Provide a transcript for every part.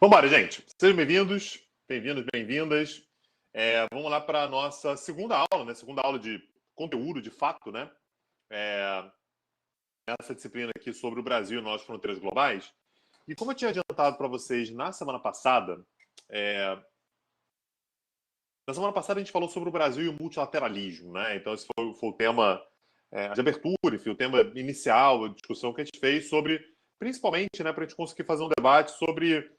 Vambora, gente. Sejam bem-vindos, bem-vindas. Vamos lá para a nossa segunda aula, né? Segunda aula de conteúdo, de fato, né? Essa disciplina aqui sobre o Brasil e nossas fronteiras globais. E como eu tinha adiantado para vocês na semana passada, a gente falou sobre o Brasil e o multilateralismo, né? Então esse foi o tema de abertura, enfim, o tema inicial, a discussão que a gente fez sobre, principalmente, né, para a gente conseguir fazer um debate sobre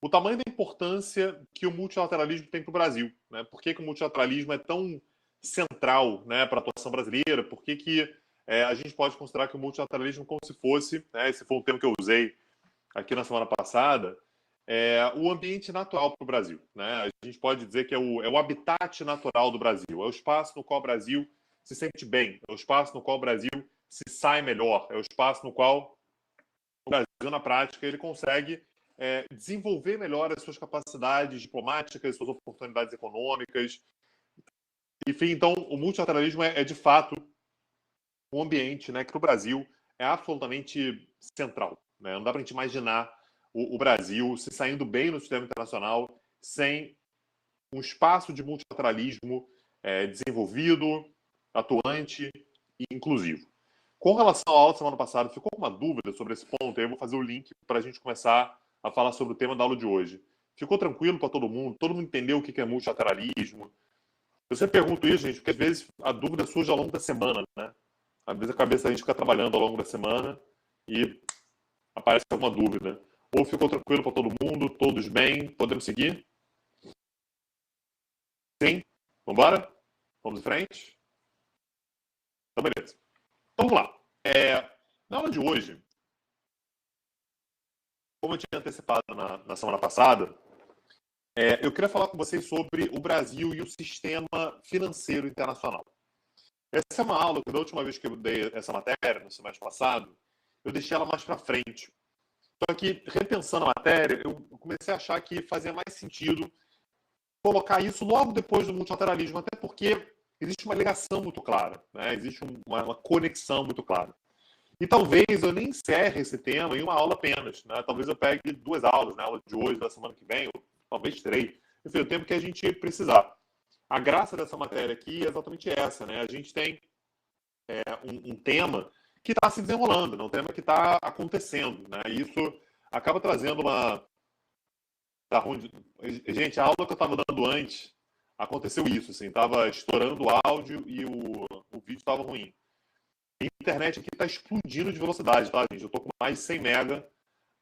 o tamanho da importância que o multilateralismo tem para o Brasil, né? Por que o multilateralismo é tão central, né, para a atuação brasileira? Por que a gente pode considerar que o multilateralismo como se fosse, né, esse foi um termo que eu usei aqui na semana passada, o ambiente natural para o Brasil, né? A gente pode dizer que é o habitat natural do Brasil, é o espaço no qual o Brasil se sente bem, é o espaço no qual o Brasil se sai melhor, é o espaço no qual o Brasil, na prática, ele consegue desenvolver melhor as suas capacidades diplomáticas, suas oportunidades econômicas. Enfim, então, o multilateralismo é de fato um ambiente, né, que para o Brasil é absolutamente central, né? Não dá para a gente imaginar o Brasil se saindo bem no sistema internacional sem um espaço de multilateralismo desenvolvido, atuante e inclusivo. Com relação à aula da semana passada, ficou uma dúvida sobre esse ponto? Aí eu vou fazer o link para a gente começar a falar sobre o tema da aula de hoje. Ficou tranquilo para todo mundo? Todo mundo entendeu o que é multilateralismo? Eu sempre pergunto isso, gente, porque às vezes a dúvida surge ao longo da semana, né? Às vezes a cabeça da gente fica trabalhando ao longo da semana e aparece alguma dúvida. Ou ficou tranquilo para todo mundo, todos bem, podemos seguir? Sim? Vamos embora? Vamos em frente? Então, beleza. Então, vamos lá. Na aula de hoje, como eu tinha antecipado na semana passada, eu queria falar com vocês sobre o Brasil e o sistema financeiro internacional. Essa é uma aula que da última vez que eu dei essa matéria, no semestre passado, eu deixei ela mais para frente. Só que, repensando a matéria, eu comecei a achar que fazia mais sentido colocar isso logo depois do multilateralismo, até porque existe uma ligação muito clara, né? Existe uma conexão muito clara. E talvez eu nem encerre esse tema em uma aula apenas, né? Talvez eu pegue 2 aulas, né? A aula de hoje, da semana que vem, ou talvez 3. Enfim, o tempo que a gente precisar. A graça dessa matéria aqui é exatamente essa, né? A gente tem um tema que está se desenrolando, né? Um tema que está acontecendo, né? E isso acaba trazendo uma... Gente, a aula que eu estava dando antes, aconteceu isso, assim, estava estourando o áudio e o vídeo estava ruim. A internet aqui está explodindo de velocidade, tá, gente? Eu estou com mais de 100 mega,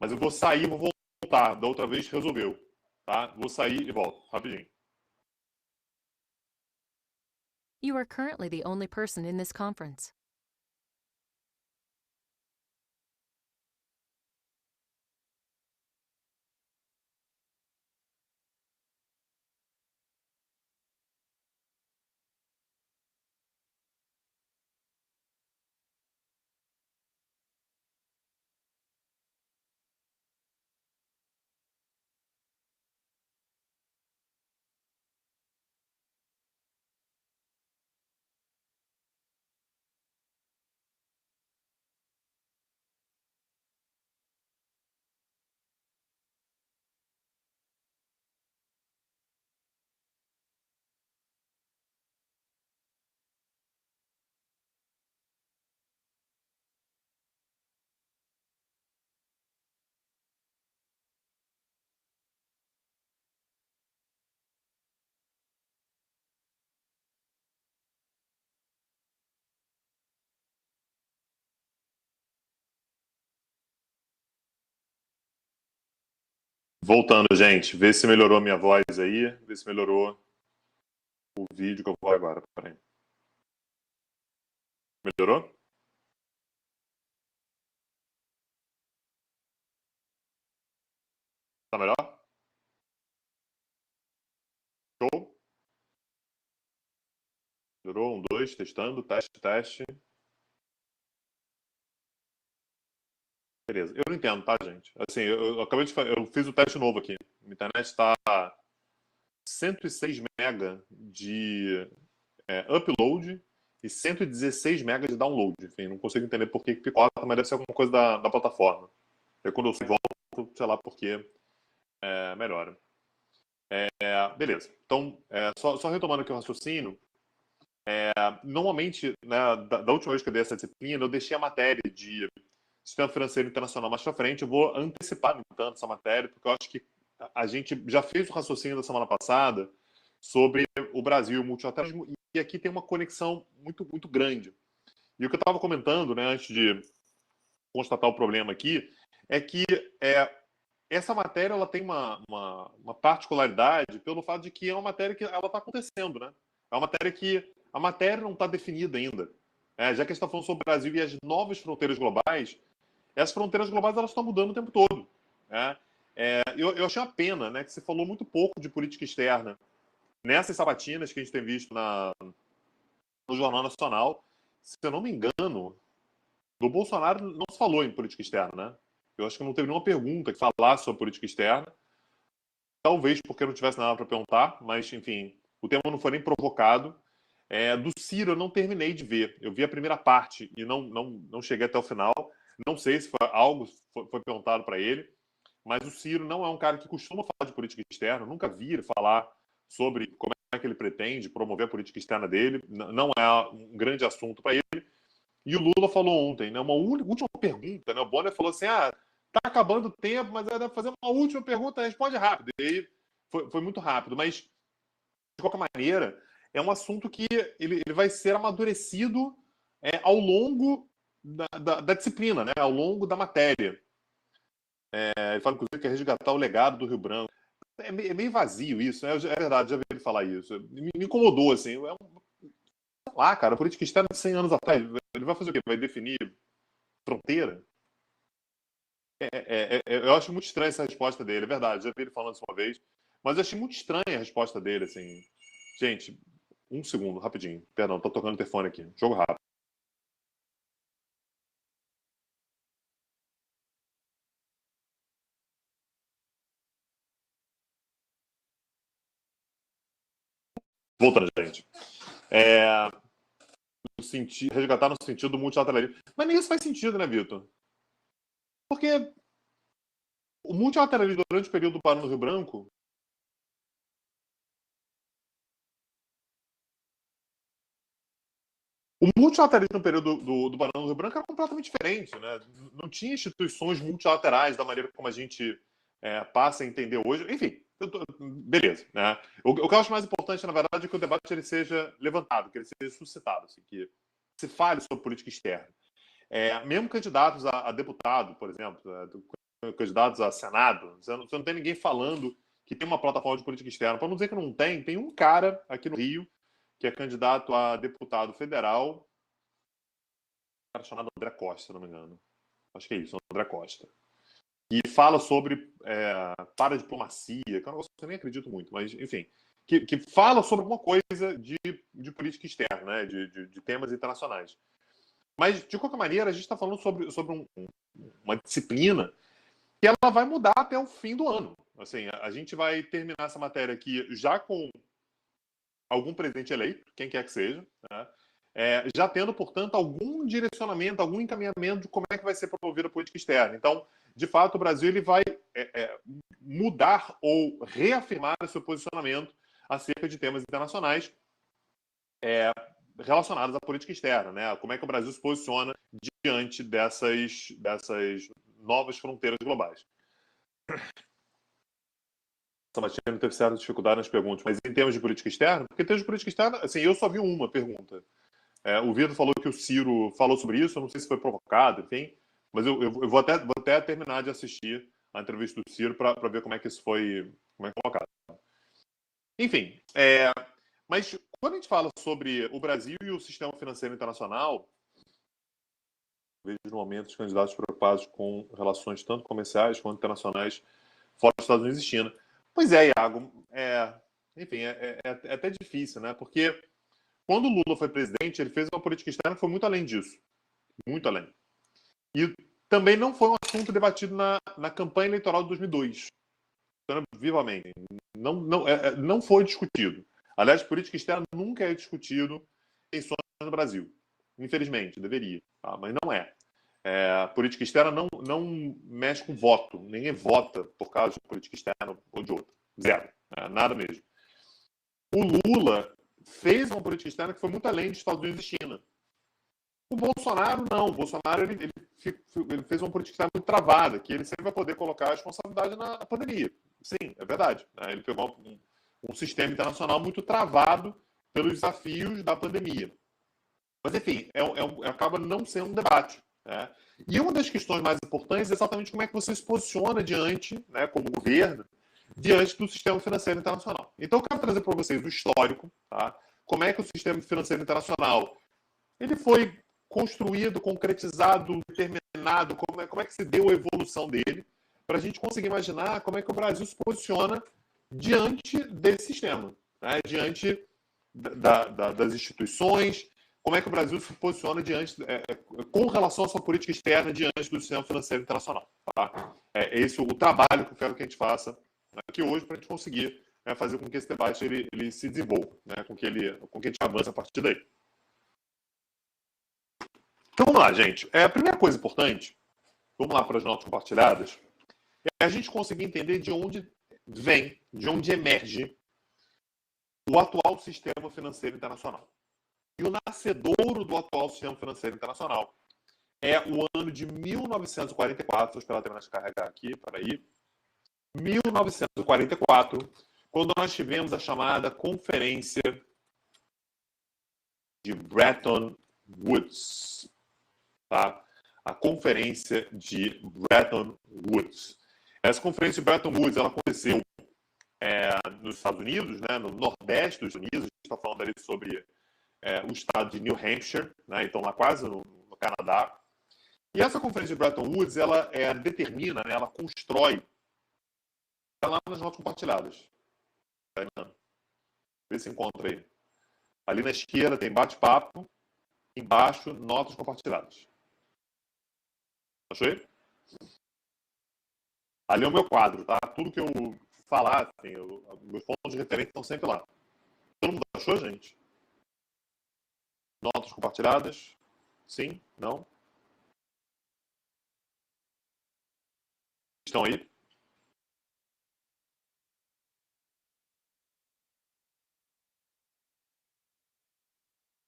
mas eu vou sair e vou voltar. Da outra vez resolveu, tá? Vou sair e volto, rapidinho. You are currently the only person in this conference. Voltando, gente. Vê se melhorou a minha voz aí. Vê se melhorou o vídeo que eu vou agora. Peraí. Melhorou? Tá melhor? Show? Melhorou? 1, 2, testando. Teste, teste. Beleza. Eu não entendo, tá, gente? Assim, eu acabei de fazer... Eu fiz o teste novo aqui. A internet está 106 MB de upload e 116 MB de download. Enfim, não consigo entender por que picota, mas deve ser alguma coisa da plataforma. Aí quando eu volto, sei lá por quê, melhora. Beleza. Então, só retomando aqui o raciocínio, normalmente, né, da última vez que eu dei essa disciplina, eu deixei a matéria de Sistema Financeiro Internacional mais para frente. Eu vou antecipar, no entanto, essa matéria, porque eu acho que a gente já fez o raciocínio da semana passada sobre o Brasil e o multilateralismo, e aqui tem uma conexão muito, muito grande. E o que eu estava comentando, né, antes de constatar o problema aqui, é que essa matéria ela tem uma particularidade pelo fato de que é uma matéria que ela está acontecendo, né? É uma matéria que a matéria não está definida ainda. Já que a gente está falando sobre o Brasil e as novas fronteiras globais, essas fronteiras globais elas estão mudando o tempo todo. Né? Eu achei uma pena, né, que você falou muito pouco de política externa nessas sabatinas que a gente tem visto no Jornal Nacional. Se eu não me engano, do Bolsonaro não se falou em política externa, né? Eu acho que não teve nenhuma pergunta que falasse sobre política externa. Talvez porque não tivesse nada para perguntar, mas, enfim, o tema não foi nem provocado. Do Ciro eu não terminei de ver. Eu vi a primeira parte e não cheguei até o final. Não sei se foi perguntado para ele, mas o Ciro não é um cara que costuma falar de política externa. Eu nunca vi ele falar sobre como é que ele pretende promover a política externa dele. Não é um grande assunto para ele. E o Lula falou ontem, né, uma última pergunta, né? O Bonner falou assim, tá acabando o tempo, mas deve fazer uma última pergunta, responde rápido. E aí foi muito rápido, mas de qualquer maneira, é um assunto que ele vai ser amadurecido ao longo da disciplina, né? Ao longo da matéria. Ele fala, inclusive, que é resgatar o legado do Rio Branco. É meio vazio isso, né? É verdade, já vi ele falar isso. Me incomodou, assim. Sei lá, cara, a política externa de 100 anos atrás. Ele vai fazer o quê? Vai definir fronteira? Eu acho muito estranha essa resposta dele, é verdade. Já vi ele falando isso uma vez, mas eu achei muito estranha a resposta dele, assim. Gente, um segundo, rapidinho. Perdão, tô tocando o telefone aqui. Jogo rápido. Voltando, gente. Resgatar no sentido do multilateralismo. Mas nem isso faz sentido, né, Vitor? Porque o multilateralismo durante o período do Barão do Rio Branco. O multilateralismo no período do Barão do Rio Branco era completamente diferente, né? Não tinha instituições multilaterais da maneira como a gente passa a entender hoje. Enfim, beleza. Né? O que eu acho mais importante, na verdade, é que o debate ele seja levantado, que ele seja suscitado, assim, que se fale sobre política externa. Mesmo candidatos a deputado, por exemplo, candidatos a Senado, você não tem ninguém falando que tem uma plataforma de política externa. Para não dizer que não tem um cara aqui no Rio que é candidato a deputado federal, um cara chamado André Costa, se não me engano. Acho que é isso, André Costa. E fala sobre paradiplomacia, que é um negócio que eu nem acredito muito, mas, enfim, que fala sobre alguma coisa de política externa, né, de temas internacionais. Mas, de qualquer maneira, a gente está falando sobre uma disciplina que ela vai mudar até o fim do ano. Assim, a gente vai terminar essa matéria aqui já com algum presidente eleito, quem quer que seja, né? Já tendo, portanto, algum direcionamento, algum encaminhamento de como é que vai ser promovida a política externa. Então, de fato, o Brasil ele vai mudar ou reafirmar o seu posicionamento acerca de temas internacionais relacionados à política externa, né? Como é que o Brasil se posiciona diante dessas novas fronteiras globais. Sabatino teve certa dificuldade nas perguntas, mas em termos de política externa, porque em termos de política externa, assim, eu só vi uma pergunta. O Vitor falou que o Ciro falou sobre isso, eu não sei se foi provocado, enfim, mas eu vou até terminar de assistir a entrevista do Ciro para ver como é que isso foi colocado. Enfim, mas quando a gente fala sobre o Brasil e o sistema financeiro internacional, vejo no momento os candidatos preocupados com relações tanto comerciais quanto internacionais fora dos Estados Unidos e China. Pois é, Iago, enfim, é até difícil, né? Porque quando o Lula foi presidente, ele fez uma política externa que foi muito além disso. Muito além. E também não foi um assunto debatido na campanha eleitoral de 2002. Vivamente. Não foi discutido. Aliás, política externa nunca é discutido em eleições no Brasil. Infelizmente, deveria. Tá? Mas não é. A política externa não mexe com voto. Ninguém vota por causa de política externa ou de outra. Zero. Nada mesmo. O Lula fez uma política externa que foi muito além dos Estados Unidos e China. O Bolsonaro, não. O Bolsonaro ele fez uma política externa muito travada, que ele sempre vai poder colocar a responsabilidade na pandemia. Sim, é verdade. Ele pegou um sistema internacional muito travado pelos desafios da pandemia. Mas, enfim, acaba não sendo um debate. Né? E uma das questões mais importantes é exatamente como é que você se posiciona diante, né, como governo, diante do sistema financeiro internacional. Então, eu quero trazer para vocês o histórico, tá? Como é que o sistema financeiro internacional ele foi construído, concretizado, determinado, como é que se deu a evolução dele, para a gente conseguir imaginar como é que o Brasil se posiciona diante desse sistema, né? Diante das instituições, como é que o Brasil se posiciona com relação à sua política externa diante do sistema financeiro internacional. Tá? É esse o trabalho que eu quero que a gente faça aqui hoje para a gente conseguir, né, fazer com que esse debate ele se desenvolva, né, com que a gente avance a partir daí. Então vamos lá, gente. A primeira coisa importante, vamos lá para as notas compartilhadas, é a gente conseguir entender de onde vem, de onde emerge o atual sistema financeiro internacional. E o nascedouro do atual sistema financeiro internacional é o ano de 1944. Vou esperar terminar de carregar aqui, peraí. 1944, quando nós tivemos a chamada Conferência de Bretton Woods. Tá? A Conferência de Bretton Woods. Essa Conferência de Bretton Woods ela aconteceu nos Estados Unidos, né, no Nordeste dos Estados Unidos. A gente está falando ali sobre o estado de New Hampshire, né, então lá quase no Canadá. E essa Conferência de Bretton Woods ela determina, né, ela constrói, está lá nas notas compartilhadas. Vê se encontra aí. Ali na esquerda tem bate-papo, embaixo notas compartilhadas. Achou aí? Ali é o meu quadro, tá? Tudo que eu falar, assim, meus pontos de referência estão sempre lá. Todo mundo achou, gente? Notas compartilhadas? Sim? Não? Estão aí?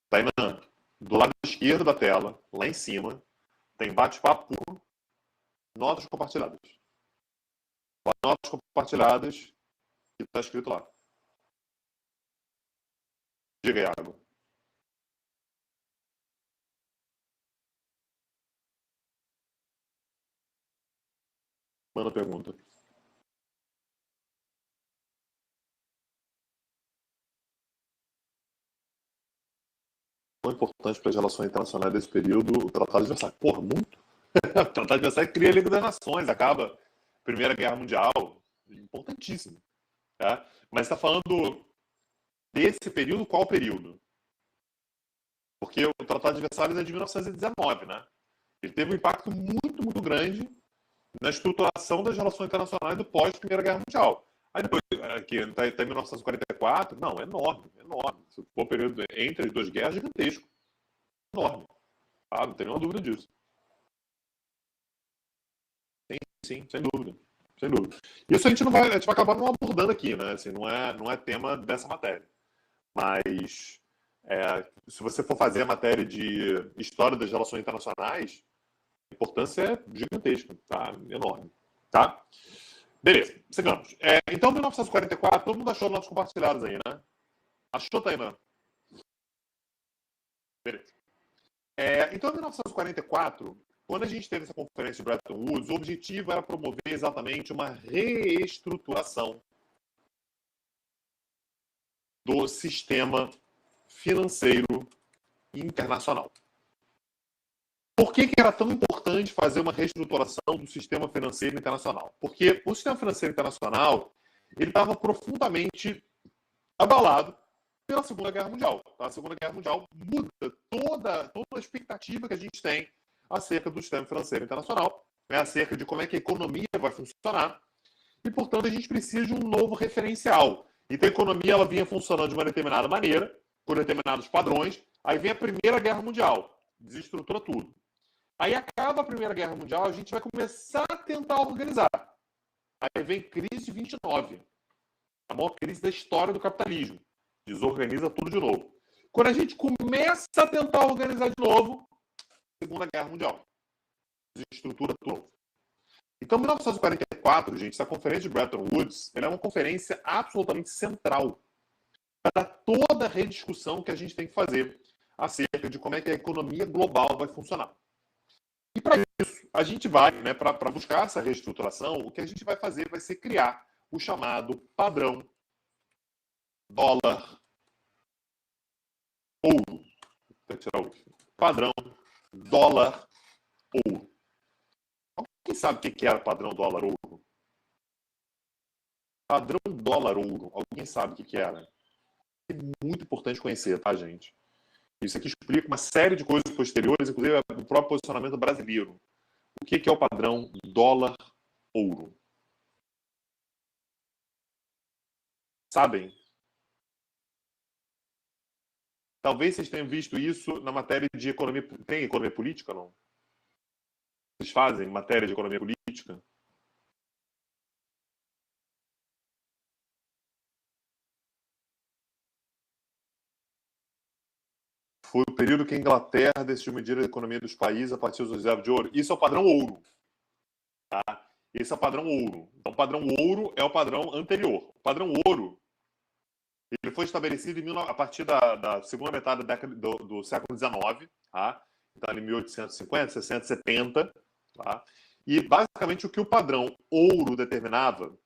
Tainan, do lado esquerdo da tela, lá em cima, tem bate-papo, notas compartilhadas. Notas compartilhadas, que está escrito lá. Diga aí, Iago. Manda pergunta. Tão importante para as relações internacionais desse período, o Tratado de Versalhes. Porra, muito. O Tratado de Versalhes cria a Liga das Nações, acaba a Primeira Guerra Mundial. Importantíssimo. Tá? Mas está falando desse período, qual período? Porque o Tratado de Versalhes é de 1919, né? Ele teve um impacto muito, muito grande na estruturação das relações internacionais do pós-Primeira Guerra Mundial. Aí depois, aqui está em 1944, não, é enorme, enorme. Se for o período entre as duas guerras, gigantesco. Enorme. Ah, não tem nenhuma dúvida disso. Sim, sem dúvida. Sem dúvida. Isso a gente vai acabar não abordando aqui, né? Assim, não é tema dessa matéria. Mas se você for fazer a matéria de história das relações internacionais, a importância é gigantesca, tá? Enorme. Tá? Beleza, seguimos. Então, 1944, todo mundo achou notas compartilhadas aí, né? Achou, Tainan? Beleza. Então, em 1944, quando a gente teve essa conferência de Bretton Woods, o objetivo era promover exatamente uma reestruturação do sistema financeiro internacional. Por que era tão importante fazer uma reestruturação do sistema financeiro internacional? Porque o sistema financeiro internacional ele estava profundamente abalado pela Segunda Guerra Mundial. Tá? A Segunda Guerra Mundial muda toda a expectativa que a gente tem acerca do sistema financeiro internacional, né? Acerca de como é que a economia vai funcionar. E, portanto, a gente precisa de um novo referencial. Então, a economia ela vinha funcionando de uma determinada maneira, por determinados padrões. Aí vem a Primeira Guerra Mundial, desestrutura tudo. Aí acaba a Primeira Guerra Mundial, a gente vai começar a tentar organizar. Aí vem crise de 29, a maior crise da história do capitalismo. Desorganiza tudo de novo. Quando a gente começa a tentar organizar de novo, Segunda Guerra Mundial. Desestrutura tudo. Então, em 1944, gente, essa conferência de Bretton Woods ela é uma conferência absolutamente central para toda a rediscussão que a gente tem que fazer acerca de como é que a economia global vai funcionar. E para isso, a gente vai, né, para buscar essa reestruturação, o que a gente vai fazer vai ser criar o chamado padrão dólar ouro. Vou tirar o padrão dólar ouro. Quem sabe o que era padrão dólar ouro? Padrão dólar ouro. Alguém sabe o que era? É muito importante conhecer, tá, gente? Isso aqui explica uma série de coisas posteriores, inclusive o próprio posicionamento brasileiro. O que é o padrão dólar ouro? Sabem? Talvez vocês tenham visto isso na matéria de economia. Tem economia política, não? Vocês fazem matéria de economia política? Foi o período que a Inglaterra decidiu medir a economia dos países a partir dos reservas de ouro. Isso é o padrão ouro. Tá? Esse é o padrão ouro. Então, o padrão ouro é o padrão anterior. O padrão ouro ele foi estabelecido a partir da segunda metade do século XIX. Tá? Então, em 1850, 60, 70. Tá? E, basicamente, o que o padrão ouro determinava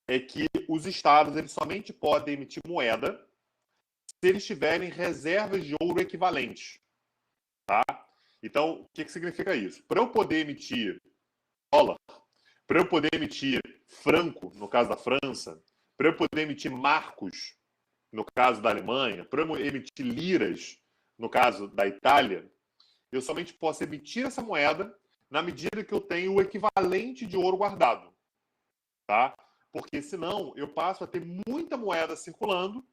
é que os estados eles somente podem emitir moeda se eles tiverem reservas de ouro equivalentes. Tá? Então, o que significa isso? Para eu poder emitir dólar, para eu poder emitir franco, no caso da França, para eu poder emitir marcos, no caso da Alemanha, para eu emitir liras, no caso da Itália, eu somente posso emitir essa moeda na medida que eu tenho o equivalente de ouro guardado. Tá? Porque senão eu passo a ter muita moeda circulando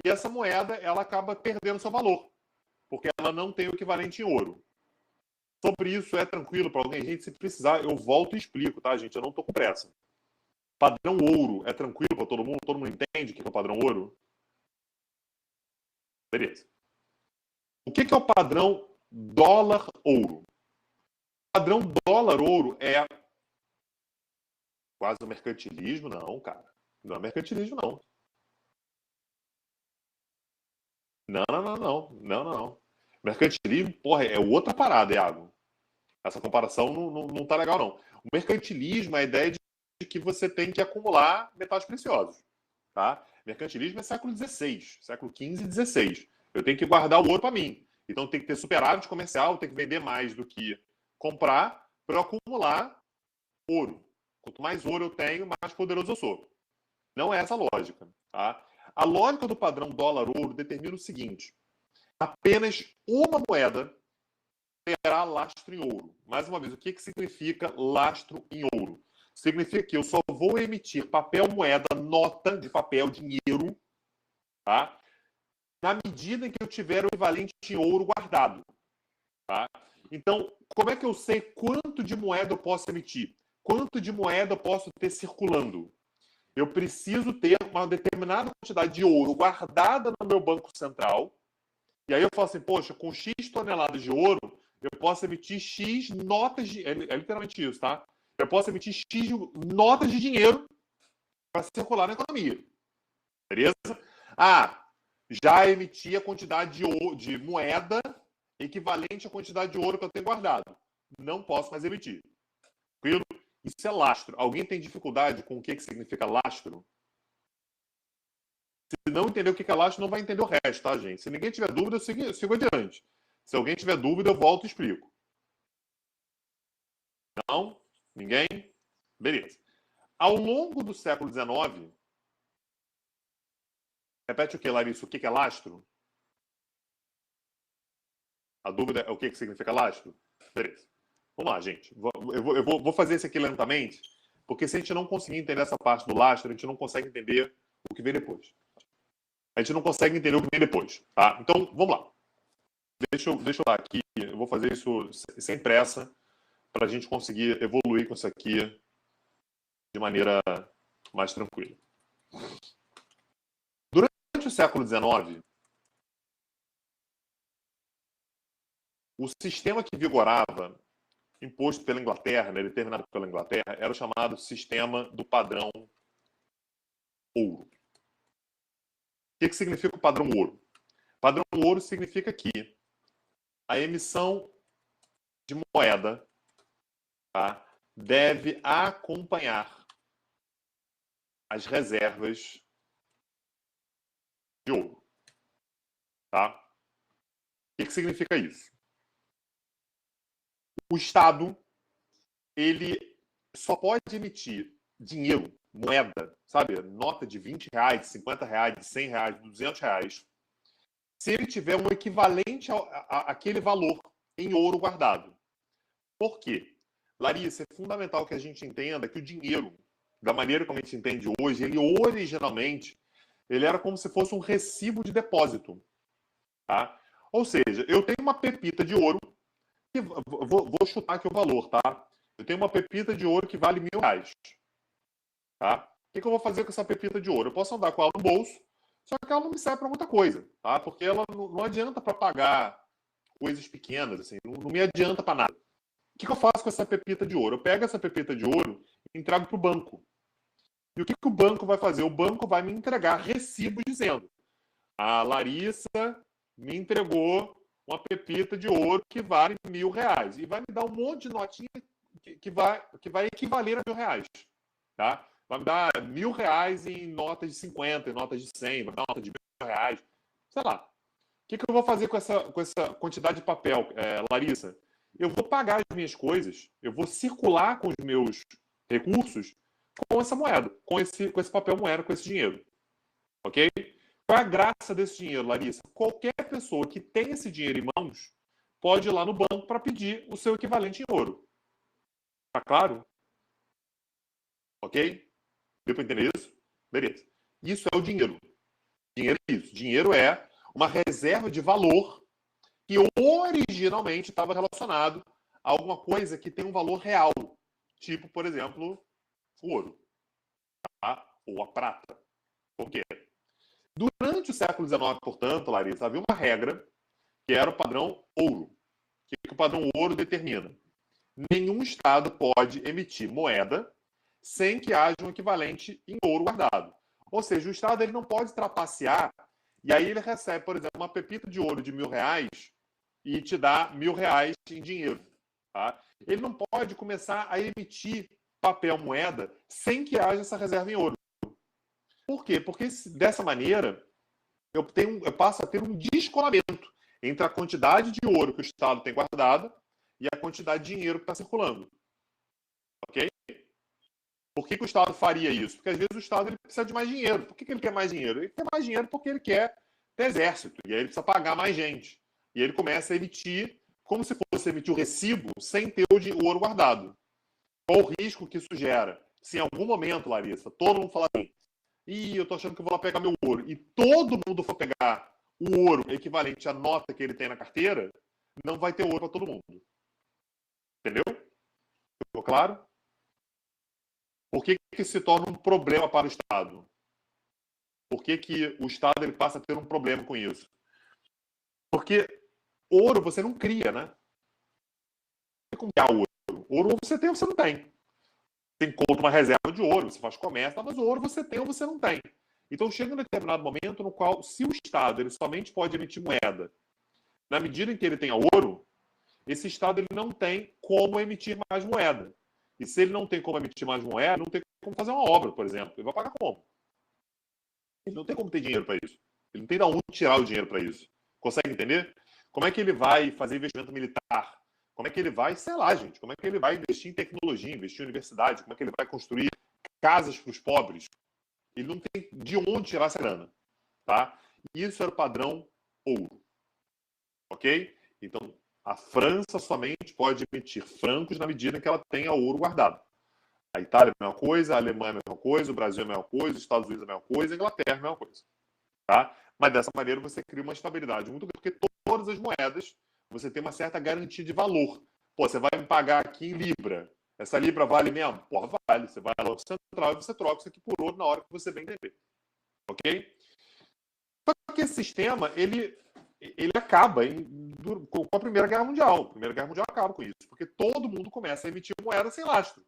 e essa moeda ela acaba perdendo seu valor, porque ela não tem o equivalente em ouro. Sobre isso é tranquilo para alguém? Gente, se precisar, eu volto e explico, tá, gente? Eu não estou com pressa. Padrão ouro é tranquilo para todo mundo? Todo mundo entende o que é o padrão ouro? Beleza. O que é o padrão dólar ouro? O padrão dólar ouro é quase o mercantilismo? Não, cara. Não é mercantilismo, não. Não. Mercantilismo, porra, é outra parada, Iago. Essa comparação não tá legal, não. O mercantilismo é a ideia de que você tem que acumular metais preciosos. Tá? Mercantilismo é século XVI, século XV e XVI. Eu tenho que guardar o ouro para mim. Então tem que ter superávit comercial, tem que vender mais do que comprar para eu acumular ouro. Quanto mais ouro eu tenho, mais poderoso eu sou. Não é essa a lógica. Tá? A lógica do padrão dólar-ouro determina o seguinte: apenas uma moeda terá lastro em ouro. Mais uma vez, o que significa lastro em ouro? Significa que eu só vou emitir papel moeda, nota de papel, dinheiro, tá? Na medida em que eu tiver o equivalente em ouro guardado. Tá? Então, como é que eu sei quanto de moeda eu posso emitir? Quanto de moeda eu posso ter circulando? Eu preciso ter uma determinada quantidade de ouro guardada no meu banco central. E aí eu falo assim, poxa, com X toneladas de ouro, eu posso emitir X notas de... É literalmente isso, tá? Eu posso emitir X notas de dinheiro para circular na economia. Beleza? Ah, já emiti a quantidade de moeda equivalente à quantidade de ouro que eu tenho guardado. Não posso mais emitir. Tranquilo? Isso é lastro. Alguém tem dificuldade com o que significa lastro? Se não entender o que é lastro, não vai entender o resto, tá, gente? Se ninguém tiver dúvida, eu sigo adiante. Se alguém tiver dúvida, eu volto e explico. Não? Ninguém? Beleza. Ao longo do século XIX, repete o que, Larissa? O que é lastro? A dúvida é o que significa lastro? Beleza. Vamos lá, gente. Eu vou fazer isso aqui lentamente, porque se a gente não conseguir entender essa parte do lastro, a gente não consegue entender o que vem depois. A gente não consegue entender o que vem depois. Tá? Então, vamos lá. Deixa eu dar aqui eu vou fazer isso sem pressa, para a gente conseguir evoluir com isso aqui de maneira mais tranquila. Durante o século XIX, o sistema que vigorava, imposto pela Inglaterra, né, determinado pela Inglaterra, era o chamado sistema do padrão ouro. O que significa o padrão ouro? O padrão ouro significa que a emissão de moeda, tá, deve acompanhar as reservas de ouro. Tá? O que significa isso? O Estado, ele só pode emitir dinheiro, moeda, sabe? Nota de R$20, de R$50, de R$100, de R$200, se ele tiver um equivalente àquele valor em ouro guardado. Por quê? Larissa, é fundamental que a gente entenda que o dinheiro, da maneira como a gente entende hoje, ele originalmente ele era como se fosse um recibo de depósito. Tá? Ou seja, eu tenho uma pepita de ouro, que vou chutar aqui o valor, tá? Eu tenho uma pepita de ouro que vale R$1.000. Tá? O que eu vou fazer com essa pepita de ouro? Eu posso andar com ela no bolso, só que ela não me serve para muita coisa, tá? Porque ela não adianta para pagar coisas pequenas, assim, não me adianta para nada. O que eu faço com essa pepita de ouro? Eu pego essa pepita de ouro e entrego para o banco. E o que o banco vai fazer? O banco vai me entregar recibos dizendo: a Larissa me entregou uma pepita de ouro que vale R$1.000. E vai me dar um monte de notinha que vai equivaler a R$1.000. Tá? Vai me dar R$1.000 em notas de 50, em notas de 100, vai me dar uma nota de R$1.000. Sei lá. O que eu vou fazer com essa quantidade de papel, Larissa? Eu vou pagar as minhas coisas, eu vou circular com os meus recursos com essa moeda, com esse papel moeda, com esse dinheiro. Ok? Qual é a graça desse dinheiro, Larissa? Qualquer pessoa que tem esse dinheiro em mãos pode ir lá no banco para pedir o seu equivalente em ouro. Tá claro? Ok? Deu para entender isso? Beleza. Isso é o dinheiro. Dinheiro é isso. Dinheiro é uma reserva de valor que originalmente estava relacionado a alguma coisa que tem um valor real. Tipo, por exemplo, o ouro. Tá? Ou a prata. Por quê? Durante o século XIX, portanto, Larissa, havia uma regra que era o padrão ouro. O que o padrão ouro determina? Nenhum Estado pode emitir moeda sem que haja um equivalente em ouro guardado. Ou seja, o Estado ele não pode trapacear e aí ele recebe, por exemplo, uma pepita de ouro de R$1.000 e te dá R$1.000 em dinheiro. Tá? Ele não pode começar a emitir papel moeda sem que haja essa reserva em ouro. Por quê? Porque dessa maneira eu passo a ter um descolamento entre a quantidade de ouro que o Estado tem guardada e a quantidade de dinheiro que está circulando. Ok? Por que o Estado faria isso? Porque às vezes o Estado ele precisa de mais dinheiro. Por que ele quer mais dinheiro? Ele quer mais dinheiro porque ele quer ter exército. E aí ele precisa pagar mais gente. E aí ele começa a emitir como se fosse emitir o recibo sem ter o ouro guardado. Qual o risco que isso gera? Se em algum momento, Larissa, todo mundo falar assim: eu tô achando que eu vou lá pegar meu ouro, e todo mundo for pegar o ouro equivalente à nota que ele tem na carteira, não vai ter ouro para todo mundo. Entendeu? Ficou claro? Por que se torna um problema para o Estado? Por que o Estado ele passa a ter um problema com isso? Porque ouro você não cria, né? Não tem como criar ouro. Ouro você tem ou você não tem. Você encontra uma reserva de ouro, você faz comércio, mas o ouro você tem ou você não tem. Então chega um determinado momento no qual, se o Estado ele somente pode emitir moeda, na medida em que ele tenha ouro, esse Estado ele não tem como emitir mais moeda. E se ele não tem como emitir mais moeda, não tem como fazer uma obra, por exemplo. Ele vai pagar como? Ele não tem como ter dinheiro para isso. Ele não tem de onde tirar o dinheiro para isso. Consegue entender? Como é que ele vai fazer investimento militar? Como é que ele vai, sei lá, gente, como é que ele vai investir em tecnologia, investir em universidade? Como é que ele vai construir casas para os pobres? Ele não tem de onde tirar essa grana. Tá? Isso era o padrão ouro. Ok? Então, a França somente pode emitir francos na medida em que ela tenha ouro guardado. A Itália é a mesma coisa, a Alemanha é a mesma coisa, o Brasil é a mesma coisa, os Estados Unidos é a mesma coisa, a Inglaterra é a mesma coisa. Tá? Mas dessa maneira você cria uma estabilidade muito grande, porque todas as moedas você tem uma certa garantia de valor. Pô, você vai me pagar aqui em Libra. Essa Libra vale mesmo? Porra, vale. Você vai lá no central e você troca isso aqui por ouro na hora que você bem entender. Ok? Só que esse sistema, ele acaba com a Primeira Guerra Mundial. A Primeira Guerra Mundial acaba com isso, porque todo mundo começa a emitir moeda sem lastro.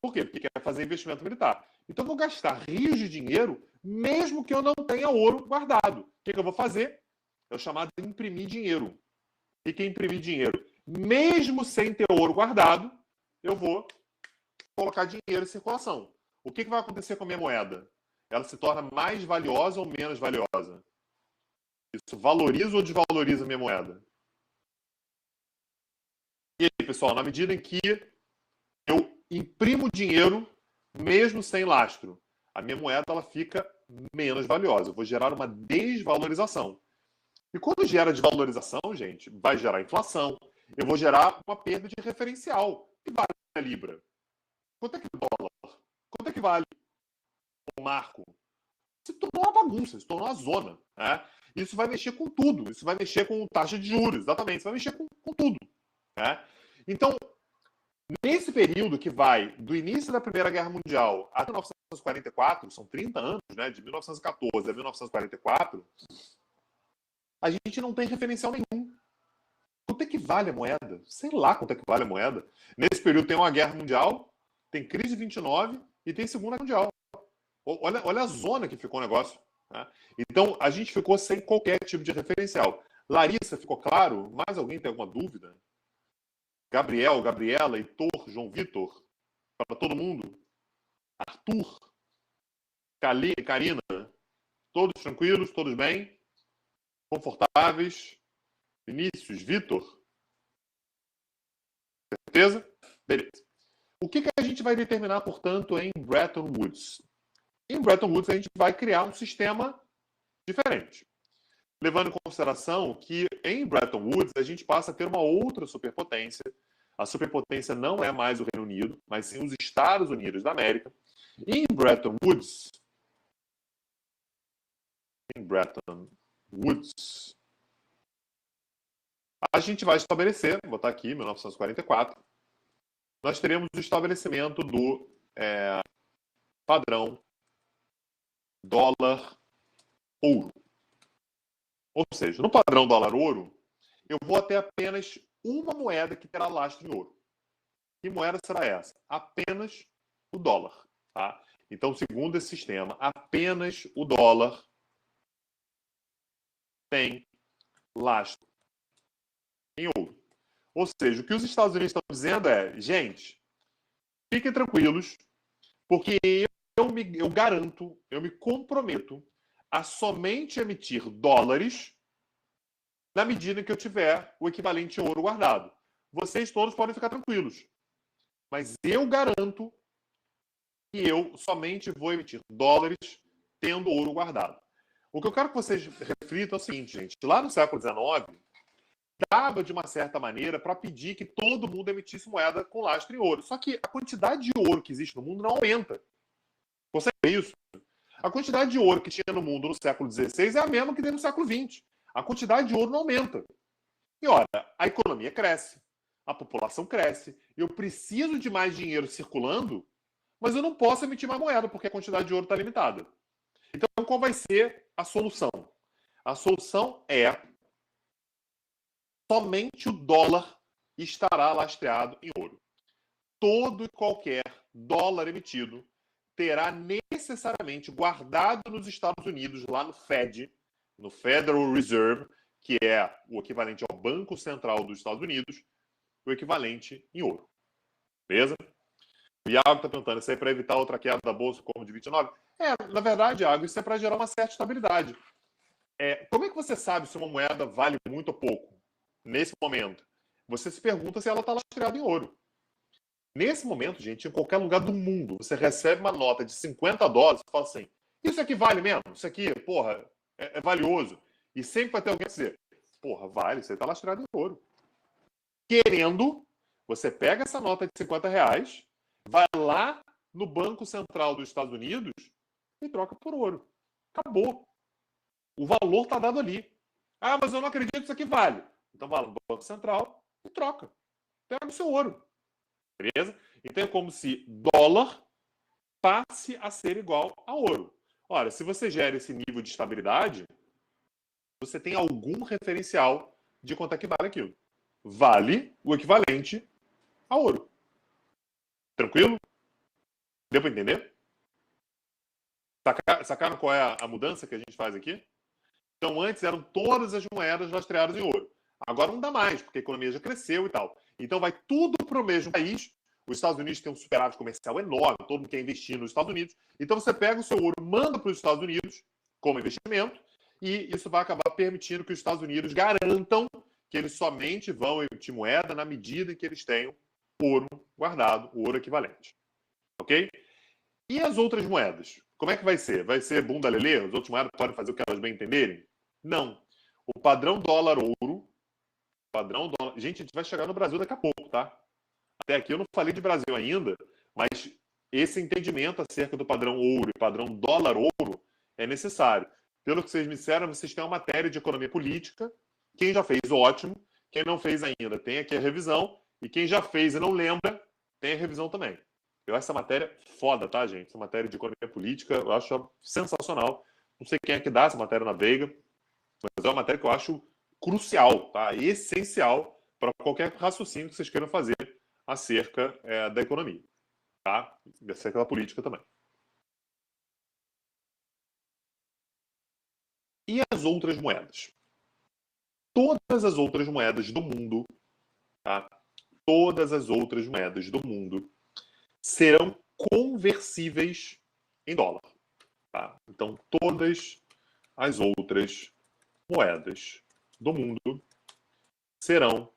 Por quê? Porque quer fazer investimento militar. Então, eu vou gastar rios de dinheiro, mesmo que eu não tenha ouro guardado. O que eu vou fazer? É o chamado de imprimir dinheiro. O que é imprimir dinheiro? Mesmo sem ter ouro guardado, eu vou colocar dinheiro em circulação. O que vai acontecer com a minha moeda? Ela se torna mais valiosa ou menos valiosa? Isso valoriza ou desvaloriza a minha moeda? E aí, pessoal, na medida em que eu imprimo dinheiro, mesmo sem lastro, a minha moeda ela fica menos valiosa. Eu vou gerar uma desvalorização. E quando gera desvalorização, gente, vai gerar inflação. Eu vou gerar uma perda de referencial. Que vale a Libra? Quanto é que o dólar? Quanto é que vale o marco? Se tornou uma bagunça, se tornou uma zona. Né? Isso vai mexer com tudo. Isso vai mexer com taxa de juros, exatamente. Isso vai mexer com tudo. Né? Então, nesse período que vai do início da Primeira Guerra Mundial até 1944, são 30 anos, né, de 1914 a 1944, a gente não tem referencial nenhum. Quanto é que vale a moeda? Sei lá quanto é que vale a moeda. Nesse período tem uma guerra mundial, tem crise de 29 e tem Segunda Guerra Mundial. Olha a zona que ficou o negócio. Né? Então, a gente ficou sem qualquer tipo de referencial. Larissa, ficou claro? Mais alguém tem alguma dúvida? Gabriel, Gabriela, Heitor, João Vitor? Para todo mundo? Arthur? Karina? Todos tranquilos? Todos bem? Confortáveis? Vinícius? Vitor? Certeza? Beleza. O que a gente vai determinar, portanto, em Bretton Woods? Em Bretton Woods, a gente vai criar um sistema diferente. Levando em consideração que em Bretton Woods a gente passa a ter uma outra superpotência. A superpotência não é mais o Reino Unido, mas sim os Estados Unidos da América. E em Bretton Woods, a gente vai estabelecer, vou botar aqui, 1944, nós teremos o estabelecimento do padrão dólar-ouro. Ou seja, no padrão dólar-ouro, eu vou ter apenas uma moeda que terá lastro em ouro. Que moeda será essa? Apenas o dólar. Tá? Então, segundo esse sistema, apenas o dólar tem lastro em ouro. Ou seja, o que os Estados Unidos estão dizendo é, gente, fiquem tranquilos, porque eu garanto, eu me comprometo a somente emitir dólares na medida em que eu tiver o equivalente em ouro guardado. Vocês todos podem ficar tranquilos. Mas eu garanto que eu somente vou emitir dólares tendo ouro guardado. O que eu quero que vocês reflitam é o seguinte, gente. Lá no século XIX, dava de uma certa maneira para pedir que todo mundo emitisse moeda com lastro em ouro. Só que a quantidade de ouro que existe no mundo não aumenta. Você vê isso? A quantidade de ouro que tinha no mundo no século XVI é a mesma que tem no século XX. A quantidade de ouro não aumenta. E, ora, a economia cresce, a população cresce, eu preciso de mais dinheiro circulando, mas eu não posso emitir mais moeda, porque a quantidade de ouro está limitada. Então, qual vai ser a solução? A solução é somente o dólar estará lastreado em ouro. Todo e qualquer dólar emitido terá necessariamente guardado nos Estados Unidos, lá no Fed, no Federal Reserve, que é o equivalente ao Banco Central dos Estados Unidos, o equivalente em ouro. Beleza? O Iago está perguntando, isso aí é para evitar outra queda da Bolsa como de 29? Na verdade, Iago, isso é para gerar uma certa estabilidade. Como é que você sabe se uma moeda vale muito ou pouco? Nesse momento, você se pergunta se ela está lastreada em ouro. Nesse momento, gente, em qualquer lugar do mundo, você recebe uma nota de 50 dólares e fala assim, isso aqui vale mesmo? Isso aqui, porra, é valioso. E sempre vai ter alguém que dizer, porra, vale, você está lastreado em ouro. Querendo, você pega essa nota de 50 reais, vai lá no Banco Central dos Estados Unidos e troca por ouro. Acabou. O valor está dado ali. Ah, mas eu não acredito que isso aqui vale. Então vai lá no Banco Central e troca. Pega o seu ouro. Beleza? Então é como se dólar passe a ser igual a ouro. Ora, se você gera esse nível de estabilidade, você tem algum referencial de quanto é que vale aquilo. Vale o equivalente a ouro. Tranquilo? Deu para entender? Sacaram qual é a mudança que a gente faz aqui? Então, antes eram todas as moedas lastreadas em ouro. Agora não dá mais, porque a economia já cresceu e tal. Então, vai tudo para o mesmo país. Os Estados Unidos têm um superávit comercial enorme, todo mundo quer investir nos Estados Unidos. Então, você pega o seu ouro, manda para os Estados Unidos como investimento, e isso vai acabar permitindo que os Estados Unidos garantam que eles somente vão emitir moeda na medida em que eles tenham ouro guardado, ouro equivalente. Ok? E as outras moedas? Como é que vai ser? Vai ser bunda lelê? As outras moedas podem fazer o que elas bem entenderem? Não. O padrão dólar-ouro, padrão dólar... Gente, a gente vai chegar no Brasil daqui a pouco, tá? Até aqui eu não falei de Brasil ainda, mas esse entendimento acerca do padrão ouro e padrão dólar-ouro é necessário. Pelo que vocês me disseram, vocês têm uma matéria de economia política. Quem já fez, ótimo. Quem não fez ainda, tem aqui a revisão. E quem já fez e não lembra, tem a revisão também. Eu acho essa matéria foda, tá, gente? Essa matéria de economia política, eu acho sensacional. Não sei quem é que dá essa matéria na Veiga, mas é uma matéria que eu acho crucial, tá? Essencial para qualquer raciocínio que vocês queiram fazer acerca da economia, tá? E acerca da política também. E as outras moedas? Todas as outras moedas do mundo, tá? Todas as outras moedas do mundo serão conversíveis em dólar. Tá? Então, todas as outras moedas do mundo serão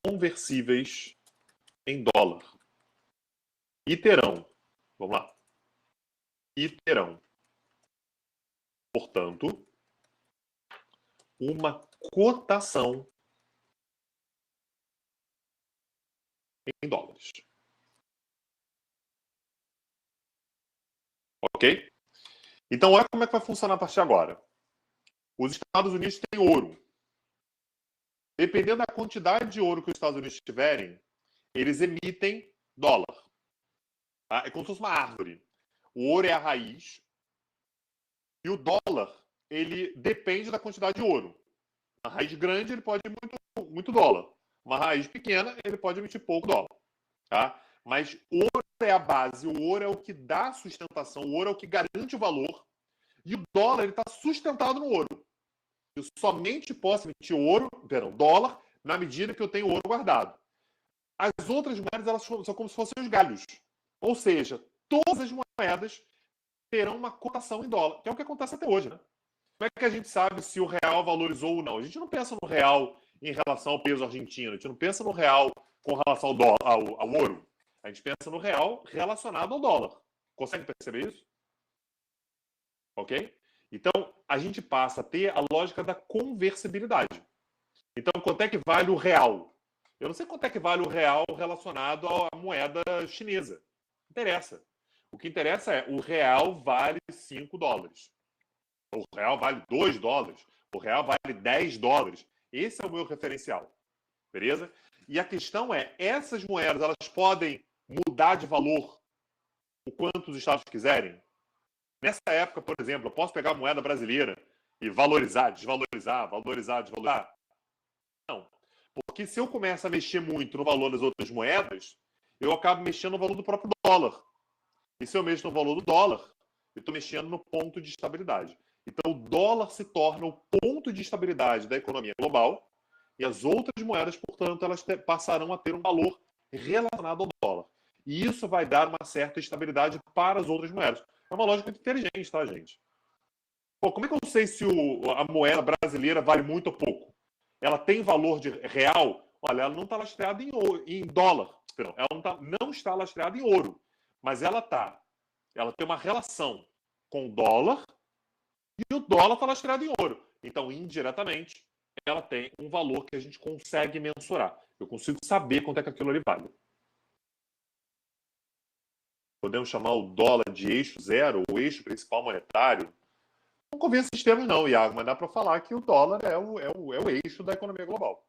conversíveis em dólar. E terão, vamos lá, e terão, portanto, uma cotação em dólares. Ok? Então, olha como é que vai funcionar a partir de agora. Os Estados Unidos têm ouro. Dependendo da quantidade de ouro que os Estados Unidos tiverem, eles emitem dólar. Tá? É como se fosse uma árvore. O ouro é a raiz e o dólar, ele depende da quantidade de ouro. Uma raiz grande, ele pode emitir muito dólar. Uma raiz pequena, ele pode emitir pouco dólar. Tá? Mas o ouro é a base, o ouro é o que dá sustentação, o ouro é o que garante o valor. E o dólar está sustentado no ouro. Eu somente posso emitir dólar, na medida que eu tenho ouro guardado. As outras moedas, elas são como se fossem os galhos. Ou seja, todas as moedas terão uma cotação em dólar, que é o que acontece até hoje, né? Como é que a gente sabe se o real valorizou ou não? A gente não pensa no real em relação ao peso argentino, a gente não pensa no real com relação ao ouro. A gente pensa no real relacionado ao dólar. Consegue perceber isso? Ok? Então, a gente passa a ter a lógica da conversibilidade. Então, quanto é que vale o real? Eu não sei quanto é que vale o real relacionado à moeda chinesa. Não interessa. O que interessa é o real vale 5 dólares. O real vale 2 dólares. O real vale 10 dólares. Esse é o meu referencial. Beleza? E a questão é, essas moedas, elas podem mudar de valor o quanto os estados quiserem? Nessa época, por exemplo, eu posso pegar a moeda brasileira e valorizar, desvalorizar, valorizar, desvalorizar? Não. Porque se eu começo a mexer muito no valor das outras moedas, eu acabo mexendo no valor do próprio dólar. E se eu mexo no valor do dólar, eu estou mexendo no ponto de estabilidade. Então, o dólar se torna o ponto de estabilidade da economia global e as outras moedas, portanto, elas passarão a ter um valor relacionado ao dólar. E isso vai dar uma certa estabilidade para as outras moedas. É uma lógica muito inteligente, tá, gente? Pô, como é que eu sei se a moeda brasileira vale muito ou pouco? Ela tem valor de real? Olha, ela não está lastreada em dólar. Perdão, ela não está lastreada em ouro. Mas ela tem uma relação com o dólar e o dólar está lastreado em ouro. Então, indiretamente, ela tem um valor que a gente consegue mensurar. Eu consigo saber quanto é que aquilo ali vale. Podemos chamar o dólar de eixo zero, ou eixo principal monetário. convenço esses termos não, Iago, mas dá para falar que o dólar é o eixo da economia global.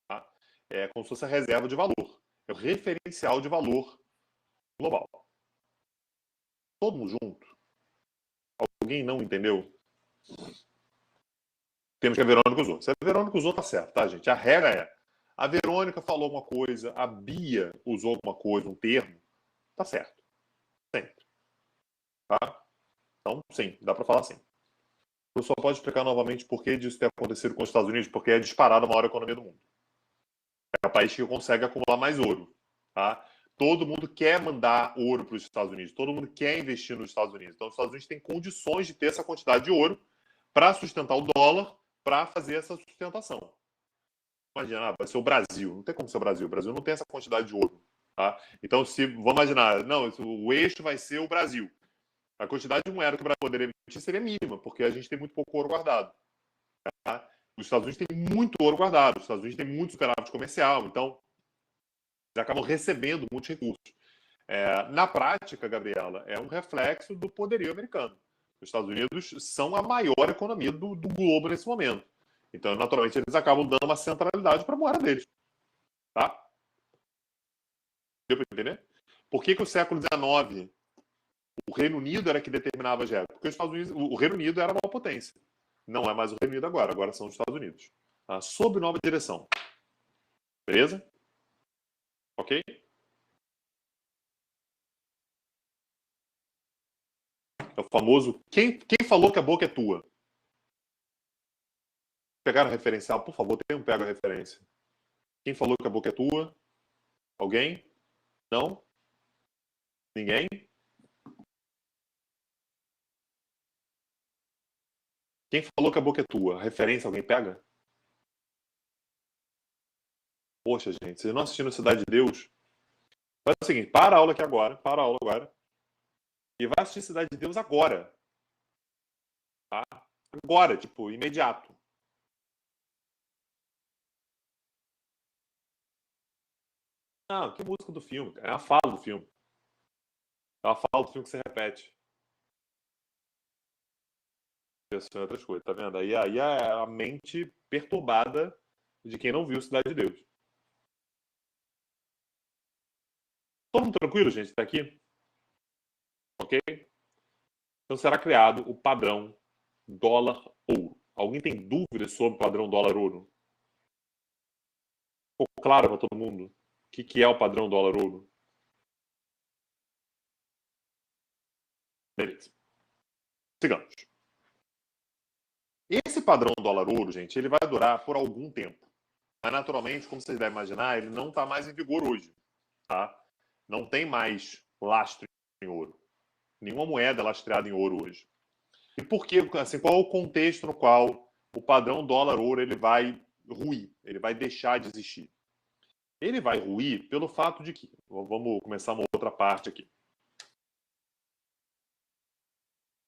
Tá? É como se fosse a reserva de valor. É o referencial de valor global. Todo mundo junto. Alguém não entendeu? Temos que a Verônica usou. Se a Verônica usou, tá certo, tá, gente? A regra é, a Verônica falou alguma coisa, a Bia usou alguma coisa, um termo, tá certo. Sempre. Tá? Então, sim, dá para falar assim. Você só pode explicar novamente por que disso ter acontecido com os Estados Unidos, porque é disparado a maior economia do mundo. É o país que consegue acumular mais ouro. Tá? Todo mundo quer mandar ouro para os Estados Unidos, todo mundo quer investir nos Estados Unidos. Então, os Estados Unidos têm condições de ter essa quantidade de ouro para sustentar o dólar, para fazer essa sustentação. Imagina, vai ser o Brasil. Não tem como ser o Brasil. O Brasil não tem essa quantidade de ouro. Tá? Então, vamos imaginar, não, o eixo vai ser o Brasil. A quantidade de moeda que o Brasil poderia emitir seria mínima, porque a gente tem muito pouco ouro guardado. Tá? Os Estados Unidos têm muito ouro guardado, os Estados Unidos têm muito superávit comercial, então eles acabam recebendo muitos recursos. Na prática, Gabriela, é um reflexo do poderio americano. Os Estados Unidos são a maior economia do globo nesse momento. Então, naturalmente, eles acabam dando uma centralidade para a moeda deles. Tá? Deu para entender? Por que o século XIX o Reino Unido era que determinava as regras? Porque os Estados Unidos, o Reino Unido era uma potência. Não é mais o Reino Unido agora são os Estados Unidos. Tá? Sob nova direção. Beleza? Ok? É o famoso, quem falou que a boca é tua? Pegaram a referencial? Por favor, tem um pega a referência. Quem falou que a boca é tua? Alguém? Não? Ninguém? Quem falou que a boca é tua? A referência alguém pega? Poxa, gente, vocês não assistiram Cidade de Deus? Faz o seguinte, para a aula aqui agora, para a aula agora, e vai assistir Cidade de Deus agora. Tá? Agora, tipo, imediato. Não, que música do filme? É a fala do filme. É a fala do filme que você repete. Pensando em outras coisas, tá vendo? Aí é a mente perturbada de quem não viu Cidade de Deus. Todo mundo tranquilo, gente? Está aqui? Ok? Então será criado o padrão dólar-ouro. Alguém tem dúvidas sobre o padrão dólar-ouro? Ficou claro para todo mundo o que é o padrão dólar-ouro? Beleza. Sigamos. Esse padrão dólar-ouro, gente, ele vai durar por algum tempo. Mas, naturalmente, como vocês devem imaginar, ele não está mais em vigor hoje. Tá? Não tem mais lastro em ouro. Nenhuma moeda é lastreada em ouro hoje. E por quê? Assim, qual é o contexto no qual o padrão dólar-ouro ele vai ruir? Ele vai deixar de existir? Ele vai ruir pelo fato de que... Vamos começar uma outra parte aqui.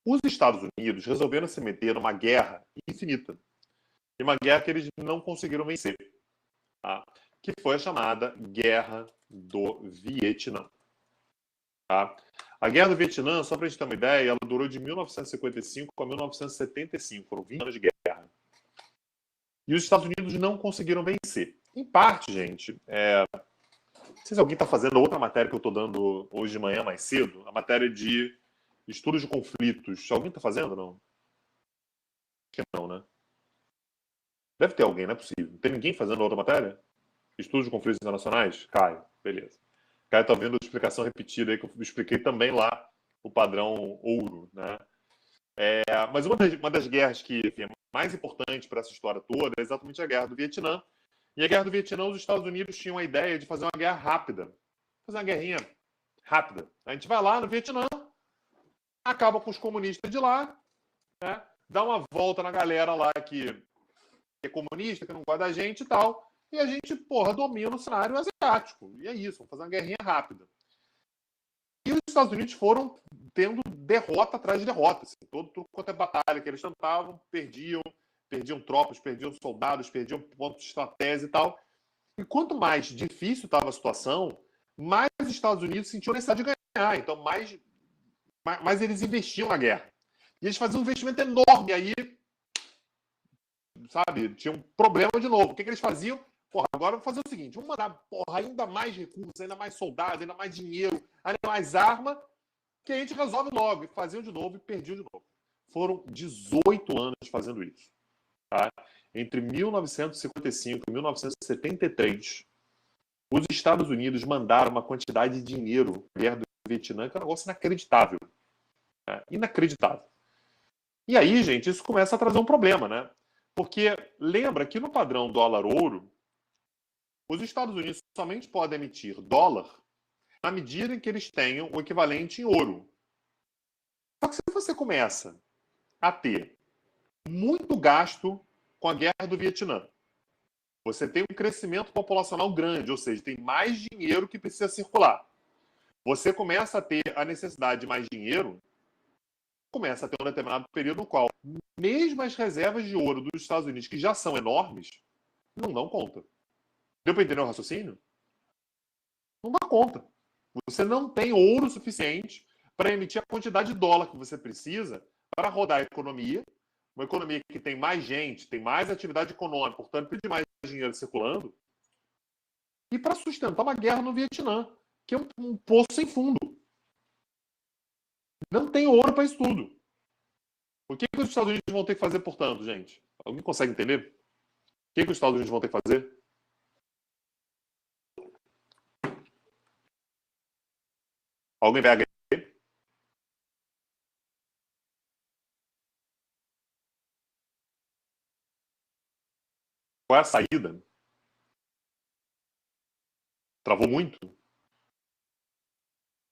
Os Estados Unidos resolveram se meter numa guerra infinita. E uma guerra que eles não conseguiram vencer. Tá? Que foi a chamada Guerra do Vietnã. Tá? A Guerra do Vietnã, só para a gente ter uma ideia, ela durou de 1955 a 1975. Foram 20 anos de guerra. E os Estados Unidos não conseguiram vencer. Em parte, gente, não sei se alguém está fazendo outra matéria que eu estou dando hoje de manhã mais cedo, a matéria de estudos de conflitos. Alguém está fazendo, não? Acho que não, né? Deve ter alguém, não é possível. Não tem ninguém fazendo outra matéria? Estudos de conflitos internacionais? Caio, beleza. Caio está vendo a explicação repetida aí, que eu expliquei também lá o padrão ouro, né? Mas uma das guerras que é mais importante para essa história toda é exatamente a Guerra do Vietnã. E a Guerra do Vietnã, os Estados Unidos tinham a ideia de fazer uma guerra rápida. Fazer uma guerrinha rápida. A gente vai lá no Vietnã, acaba com os comunistas de lá, né? Dá uma volta na galera lá que é comunista, que não gosta da gente e tal, e a gente, domina o cenário asiático. E é isso, vamos fazer uma guerrinha rápida. E os Estados Unidos foram tendo derrota atrás de derrota. Assim, tudo quanto é batalha que eles tentavam, perdiam tropas, perdiam soldados, perdiam pontos de estratégia e tal. E quanto mais difícil estava a situação, mais os Estados Unidos sentiam necessidade de ganhar. Então, mais eles investiam na guerra. E eles faziam um investimento enorme. Aí, sabe, tinha um problema de novo. O que eles faziam? Porra, agora vamos fazer o seguinte: vamos mandar, porra, ainda mais recursos, ainda mais soldados, ainda mais dinheiro, ainda mais arma, que a gente resolve logo. E faziam de novo e perdiam de novo. Foram 18 anos fazendo isso. Tá? Entre 1955 e 1973, os Estados Unidos mandaram uma quantidade de dinheiro para a guerra do Vietnã, que é um negócio inacreditável. Né? Inacreditável. E aí, gente, isso começa a trazer um problema, né? Porque lembra que no padrão dólar-ouro, os Estados Unidos somente podem emitir dólar na medida em que eles tenham o equivalente em ouro. Só que se você começa a ter muito gasto com a guerra do Vietnã, você tem um crescimento populacional grande, ou seja, tem mais dinheiro que precisa circular. Você começa a ter a necessidade de mais dinheiro, começa a ter um determinado período no qual, mesmo as reservas de ouro dos Estados Unidos, que já são enormes, não dão conta. Deu para entender o raciocínio? Não dá conta. Você não tem ouro suficiente para emitir a quantidade de dólar que você precisa para rodar a economia, uma economia que tem mais gente, tem mais atividade econômica, portanto, tem mais dinheiro circulando, e para sustentar uma guerra no Vietnã, que é um poço sem fundo. Não tem ouro para isso tudo. O que os Estados Unidos vão ter que fazer, portanto, gente? Alguém consegue entender? O que os Estados Unidos vão ter que fazer? Alguém pega aí? Qual é a saída? Travou muito?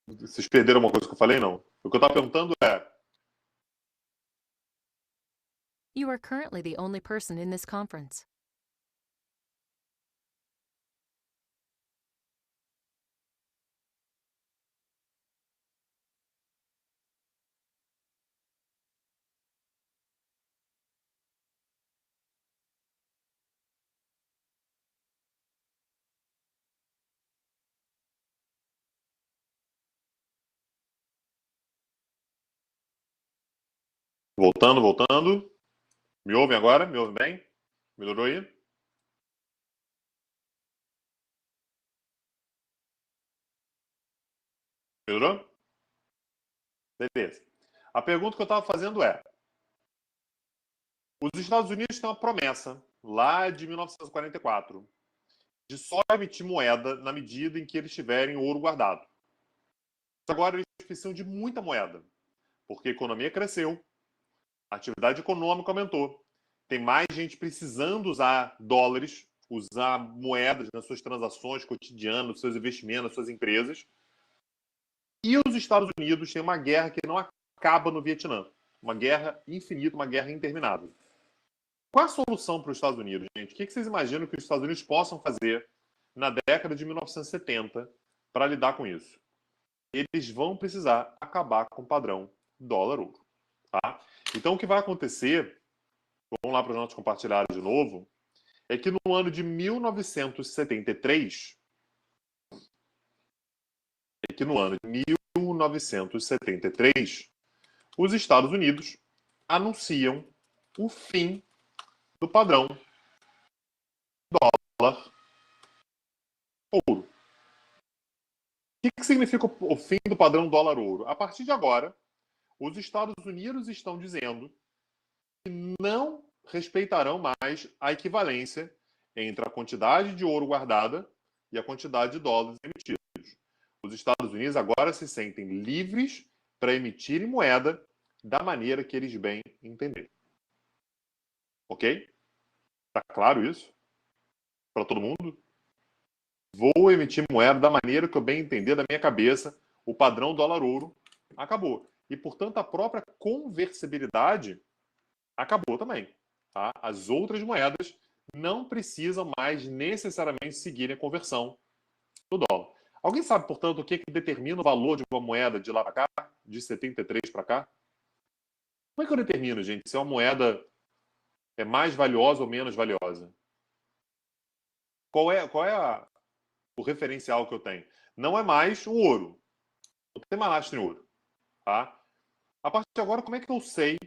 Vocês perderam uma coisa que eu falei, não? O que eu estava perguntando é... You are currently the only person in this conference. Voltando. Me ouvem agora? Me ouvem bem? Melhorou aí? Melhorou? Beleza. A pergunta que eu estava fazendo é: os Estados Unidos têm uma promessa, lá de 1944, de só emitir moeda na medida em que eles tiverem ouro guardado. Agora eles precisam de muita moeda, porque a economia cresceu, a atividade econômica aumentou, tem mais gente precisando usar dólares, usar moedas nas suas transações cotidianas, nos seus investimentos, nas suas empresas. E os Estados Unidos têm uma guerra que não acaba no Vietnã. Uma guerra infinita, uma guerra interminável. Qual a solução para os Estados Unidos, gente? O que vocês imaginam que os Estados Unidos possam fazer na década de 1970 para lidar com isso? Eles vão precisar acabar com o padrão dólar-ouro. Tá? Então, o que vai acontecer, vamos lá para os nossos compartilhados de novo, é que no ano de 1973, os Estados Unidos anunciam o fim do padrão dólar-ouro. O que significa o fim do padrão dólar-ouro? A partir de agora, os Estados Unidos estão dizendo que não respeitarão mais a equivalência entre a quantidade de ouro guardada e a quantidade de dólares emitidos. Os Estados Unidos agora se sentem livres para emitirem moeda da maneira que eles bem entenderem. Ok? Tá claro isso? Para todo mundo? Vou emitir moeda da maneira que eu bem entender da minha cabeça. O padrão dólar-ouro acabou. E, portanto, a própria conversibilidade acabou também. Tá? As outras moedas não precisam mais necessariamente seguirem a conversão do dólar. Alguém sabe, portanto, o que determina o valor de uma moeda de lá para cá, de 73 para cá? Como é que eu determino, gente, se uma moeda é mais valiosa ou menos valiosa? Qual é o referencial que eu tenho? Não é mais o ouro. Não tem mais lastro em ouro. Tá? A partir de agora, como é que eu sei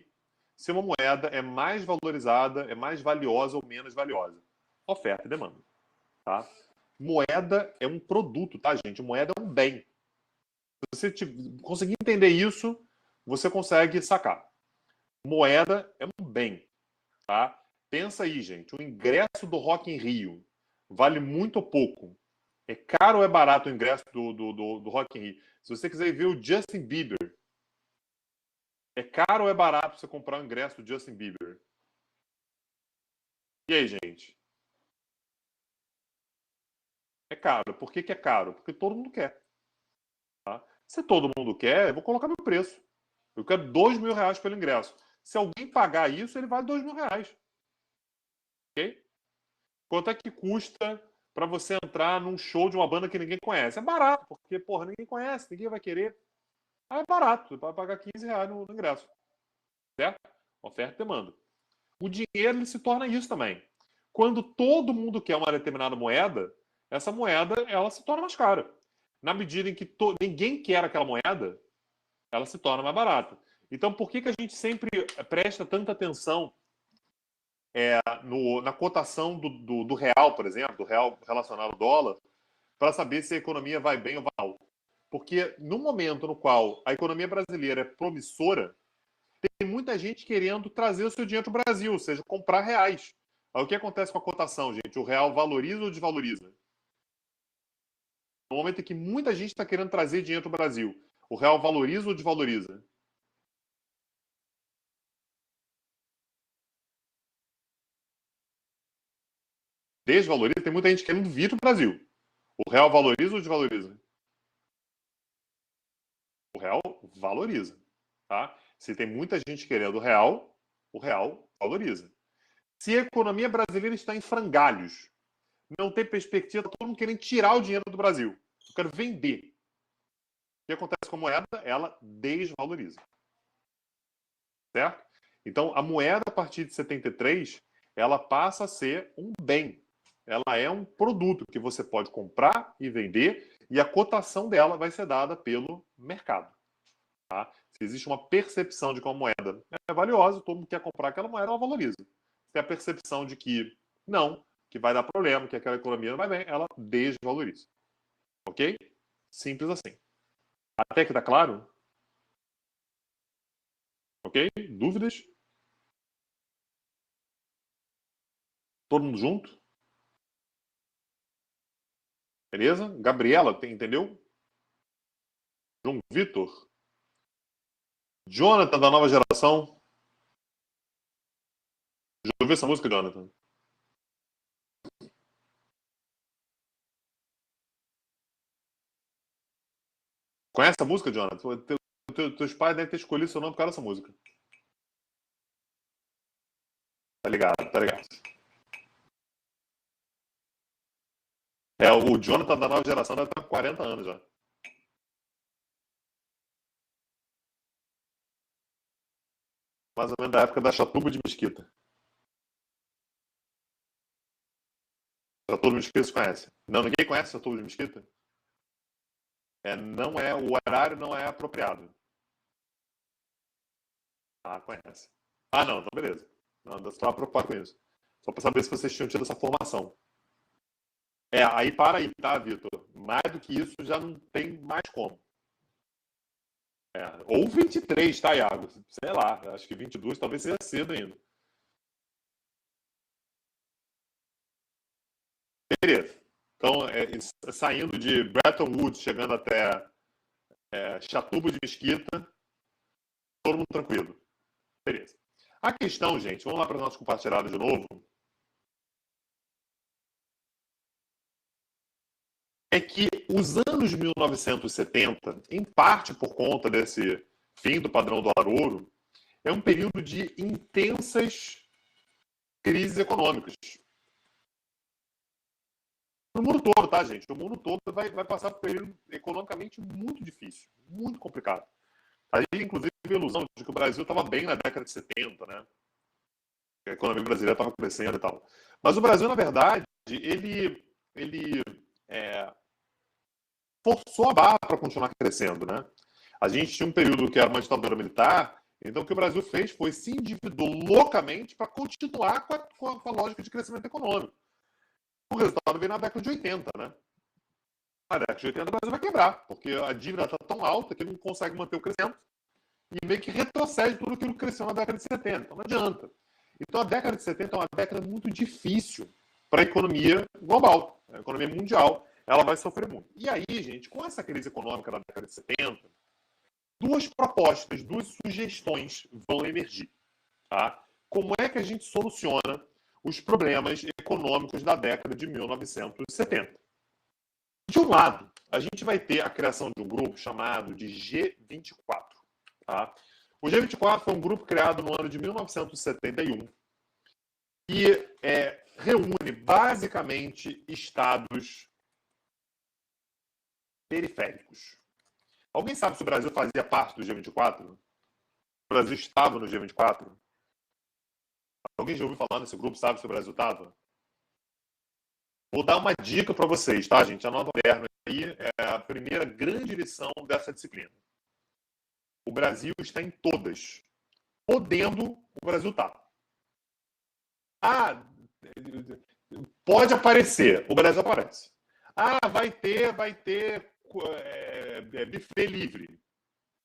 se uma moeda é mais valorizada, é mais valiosa ou menos valiosa? Oferta e demanda, tá? Moeda é um produto, tá, gente? Moeda é um bem. Se você conseguir entender isso, você consegue sacar. Moeda é um bem, tá? Pensa aí, gente. O ingresso do Rock in Rio vale muito ou pouco? É caro ou é barato o ingresso do Rock in Rio? Se você quiser ver o Justin Bieber, é caro ou é barato você comprar o ingresso do Justin Bieber? E aí, gente? É caro. Por que é caro? Porque todo mundo quer. Tá? Se todo mundo quer, eu vou colocar meu preço. Eu quero R$ 2.000 pelo ingresso. Se alguém pagar isso, ele vale R$ 2.000. Ok? Quanto é que custa para você entrar num show de uma banda que ninguém conhece? É barato, porque, porra, ninguém conhece, ninguém vai querer. Ah, é barato, você vai pagar R$ 15 no ingresso. Certo? Oferta e demanda. O dinheiro ele se torna isso também. Quando todo mundo quer uma determinada moeda, essa moeda ela se torna mais cara. Na medida em que ninguém quer aquela moeda, ela se torna mais barata. Então, por que a gente sempre presta tanta atenção na cotação do real, por exemplo, do real relacionado ao dólar, para saber se a economia vai bem ou vai mal? Porque no momento no qual a economia brasileira é promissora, tem muita gente querendo trazer o seu dinheiro para o Brasil, ou seja, comprar reais. Aí o que acontece com a cotação, gente? O real valoriza ou desvaloriza? No momento em que muita gente está querendo trazer dinheiro para o Brasil, o real valoriza ou desvaloriza? Desvaloriza? Tem muita gente querendo vir para o Brasil. O real valoriza ou desvaloriza? O real valoriza. Tá? Se tem muita gente querendo o real valoriza. Se a economia brasileira está em frangalhos, não tem perspectiva, está todo mundo querendo tirar o dinheiro do Brasil. Eu quero vender. O que acontece com a moeda? Ela desvaloriza. Certo? Então, a moeda, a partir de 73, ela passa a ser um bem. Ela é um produto que você pode comprar e vender, e a cotação dela vai ser dada pelo mercado. Tá? Se existe uma percepção de que uma moeda é valiosa, todo mundo quer comprar aquela moeda, ela valoriza. Se tem a percepção de que não, que vai dar problema, que aquela economia não vai bem, ela desvaloriza. Ok? Simples assim. Até que tá claro? Ok? Dúvidas? Todo mundo junto? Beleza? Gabriela, entendeu? João Vitor? Jonathan, da nova geração. Já ouviu essa música, Jonathan? Conhece a música, Jonathan? Teus pais devem ter escolhido seu nome por causa dessa música. Tá ligado, tá ligado. É, o Jonathan da nova geração deve estar com 40 anos já. Mais ou menos da época da Chatuba de Mesquita. Chatuba de Mesquita se conhece? Não, ninguém conhece Chatuba de Mesquita? Não é, o horário não é apropriado. Ah, conhece. Ah, não, então beleza. Não, eu estava preocupado com isso. Só para saber se vocês tinham tido essa formação. Aí para aí, tá, Vitor? Mais do que isso já não tem mais como. Ou 23, tá, Iago? Sei lá, acho que 22 talvez seja cedo ainda. Beleza. Então, saindo de Bretton Woods, chegando até Chatuba de Mesquita, todo mundo tranquilo. Beleza. A questão, gente, vamos lá para o nosso compartilhado de novo, é que os anos 1970, em parte por conta desse fim do padrão do ouro, é um período de intensas crises econômicas. No mundo todo, tá, gente? O mundo todo vai passar por um período economicamente muito difícil, muito complicado. A gente, inclusive, teve a ilusão de que o Brasil estava bem na década de 70, né? A economia brasileira estava crescendo e tal. Mas o Brasil, na verdade, ele forçou a barra para continuar crescendo, né? A gente tinha um período que era uma ditadura militar, então o que o Brasil fez foi se endividou loucamente para continuar com a lógica de crescimento econômico. O resultado veio na década de 80, né? Na década de 80 o Brasil vai quebrar, porque a dívida está tão alta que ele não consegue manter o crescimento e meio que retrocede tudo aquilo que cresceu na década de 70. Então não adianta. Então a década de 70 é uma década muito difícil para a economia global, a economia mundial. Ela vai sofrer muito. E aí, gente, com essa crise econômica da década de 70, duas propostas, duas sugestões vão emergir. Tá? Como é que a gente soluciona os problemas econômicos da década de 1970? De um lado, a gente vai ter a criação de um grupo chamado de G24. Tá? O G24 foi um grupo criado no ano de 1971 e reúne basicamente estados periféricos. Alguém sabe se o Brasil fazia parte do G24? O Brasil estava no G24? Alguém já ouviu falar nesse grupo, sabe se o Brasil estava? Vou dar uma dica para vocês, tá, gente? A nova moderna aí é a primeira grande lição dessa disciplina. O Brasil está em todas. Podendo, o Brasil está. Ah, pode aparecer, o Brasil aparece. Ah, vai ter buffet livre.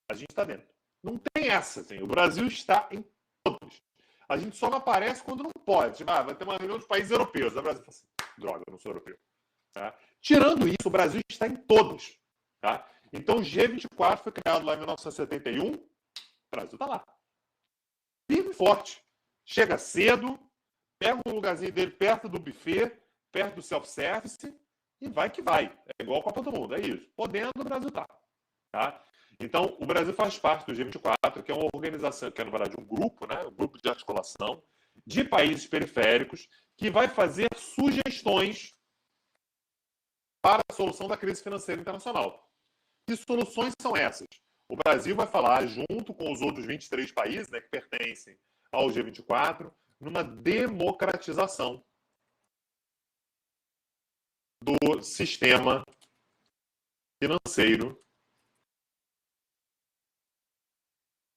A gente está dentro. Não tem essa, assim. O Brasil está em todos. A gente só não aparece quando não pode. Vai ter uma reunião de países europeus. O Brasil fala assim, droga, eu não sou europeu. Tá? Tirando isso, o Brasil está em todos. Tá? Então, o G24 foi criado lá em 1971. O Brasil está lá. Firme e forte. Chega cedo, pega um lugarzinho dele perto do buffet, perto do self-service, e vai que vai. É igual a Copa do Mundo, é isso. Podendo, o Brasil tá. Então, o Brasil faz parte do G24, que é uma organização, que é, na verdade, um grupo, né? Um grupo de articulação de países periféricos que vai fazer sugestões para a solução da crise financeira internacional. Que soluções são essas? O Brasil vai falar, junto com os outros 23 países, né, que pertencem ao G24, numa democratização do sistema financeiro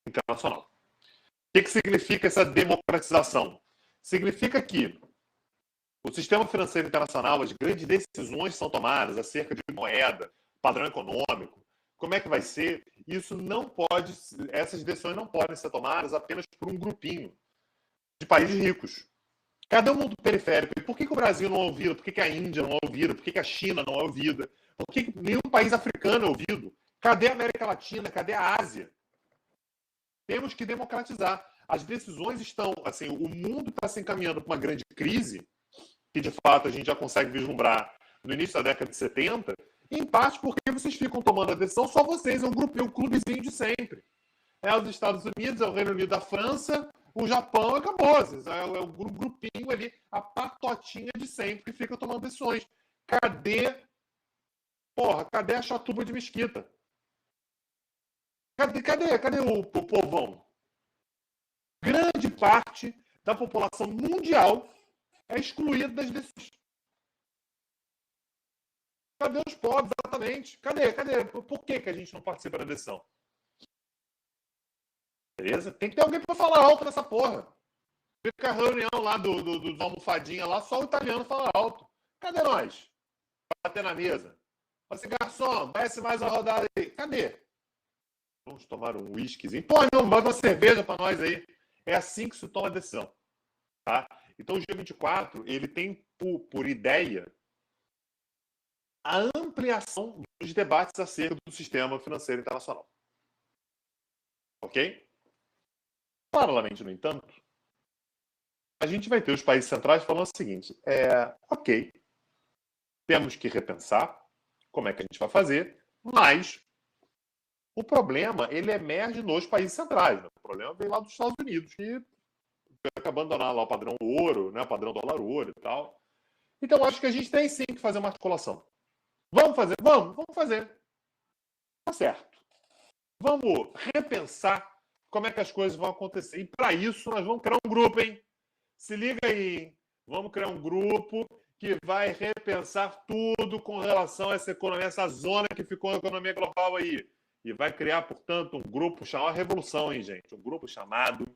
internacional. O que significa essa democratização? Significa que o sistema financeiro internacional, as grandes decisões são tomadas acerca de moeda, padrão econômico, como é que vai ser, isso não pode, essas decisões não podem ser tomadas apenas por um grupinho de países ricos. Cadê o mundo periférico? E por que o Brasil não é ouvido? Por que a Índia não é ouvida? Por que a China não é ouvida? Por que nenhum país africano é ouvido? Cadê a América Latina? Cadê a Ásia? Temos que democratizar. As decisões estão, assim, o mundo está se encaminhando para uma grande crise, que de fato a gente já consegue vislumbrar no início da década de 70, em parte porque vocês ficam tomando a decisão, só vocês, é um grupinho, um clubezinho de sempre. É os Estados Unidos, é o Reino Unido, a França, o Japão, acabou. É o grupinho ali, a patotinha de sempre que fica tomando decisões. Cadê a chatuba de Mesquita? Cadê o povão? Grande parte da população mundial é excluída das decisões. Cadê os pobres, exatamente? Cadê? Por que a gente não participa da decisão? Beleza? Tem que ter alguém para falar alto nessa porra. Fica a reunião lá dos almofadinha lá, só o italiano fala alto. Cadê nós? Bater na mesa. Fala assim, garçom, desce mais uma rodada aí. Cadê? Vamos tomar um whiskyzinho. Pô, não, bota uma cerveja para nós aí. É assim que se toma a decisão. Tá? Então o G24, ele tem por ideia a ampliação dos debates acerca do sistema financeiro internacional. Ok? Paralelamente, no entanto, a gente vai ter os países centrais falando o seguinte, ok, temos que repensar como é que a gente vai fazer, mas o problema, ele emerge nos países centrais. Né? O problema vem lá dos Estados Unidos, que vai abandonar lá o padrão ouro, né? O padrão dólar-ouro e tal. Então, acho que a gente tem sim que fazer uma articulação. Vamos fazer? Vamos fazer. Tá certo. Vamos repensar como é que as coisas vão acontecer. E para isso, nós vamos criar um grupo, hein? Se liga aí, hein? Vamos criar um grupo que vai repensar tudo com relação a essa economia, essa zona que ficou na economia global aí. e vai criar, portanto, um grupo chamado Revolução, hein, gente? Um grupo chamado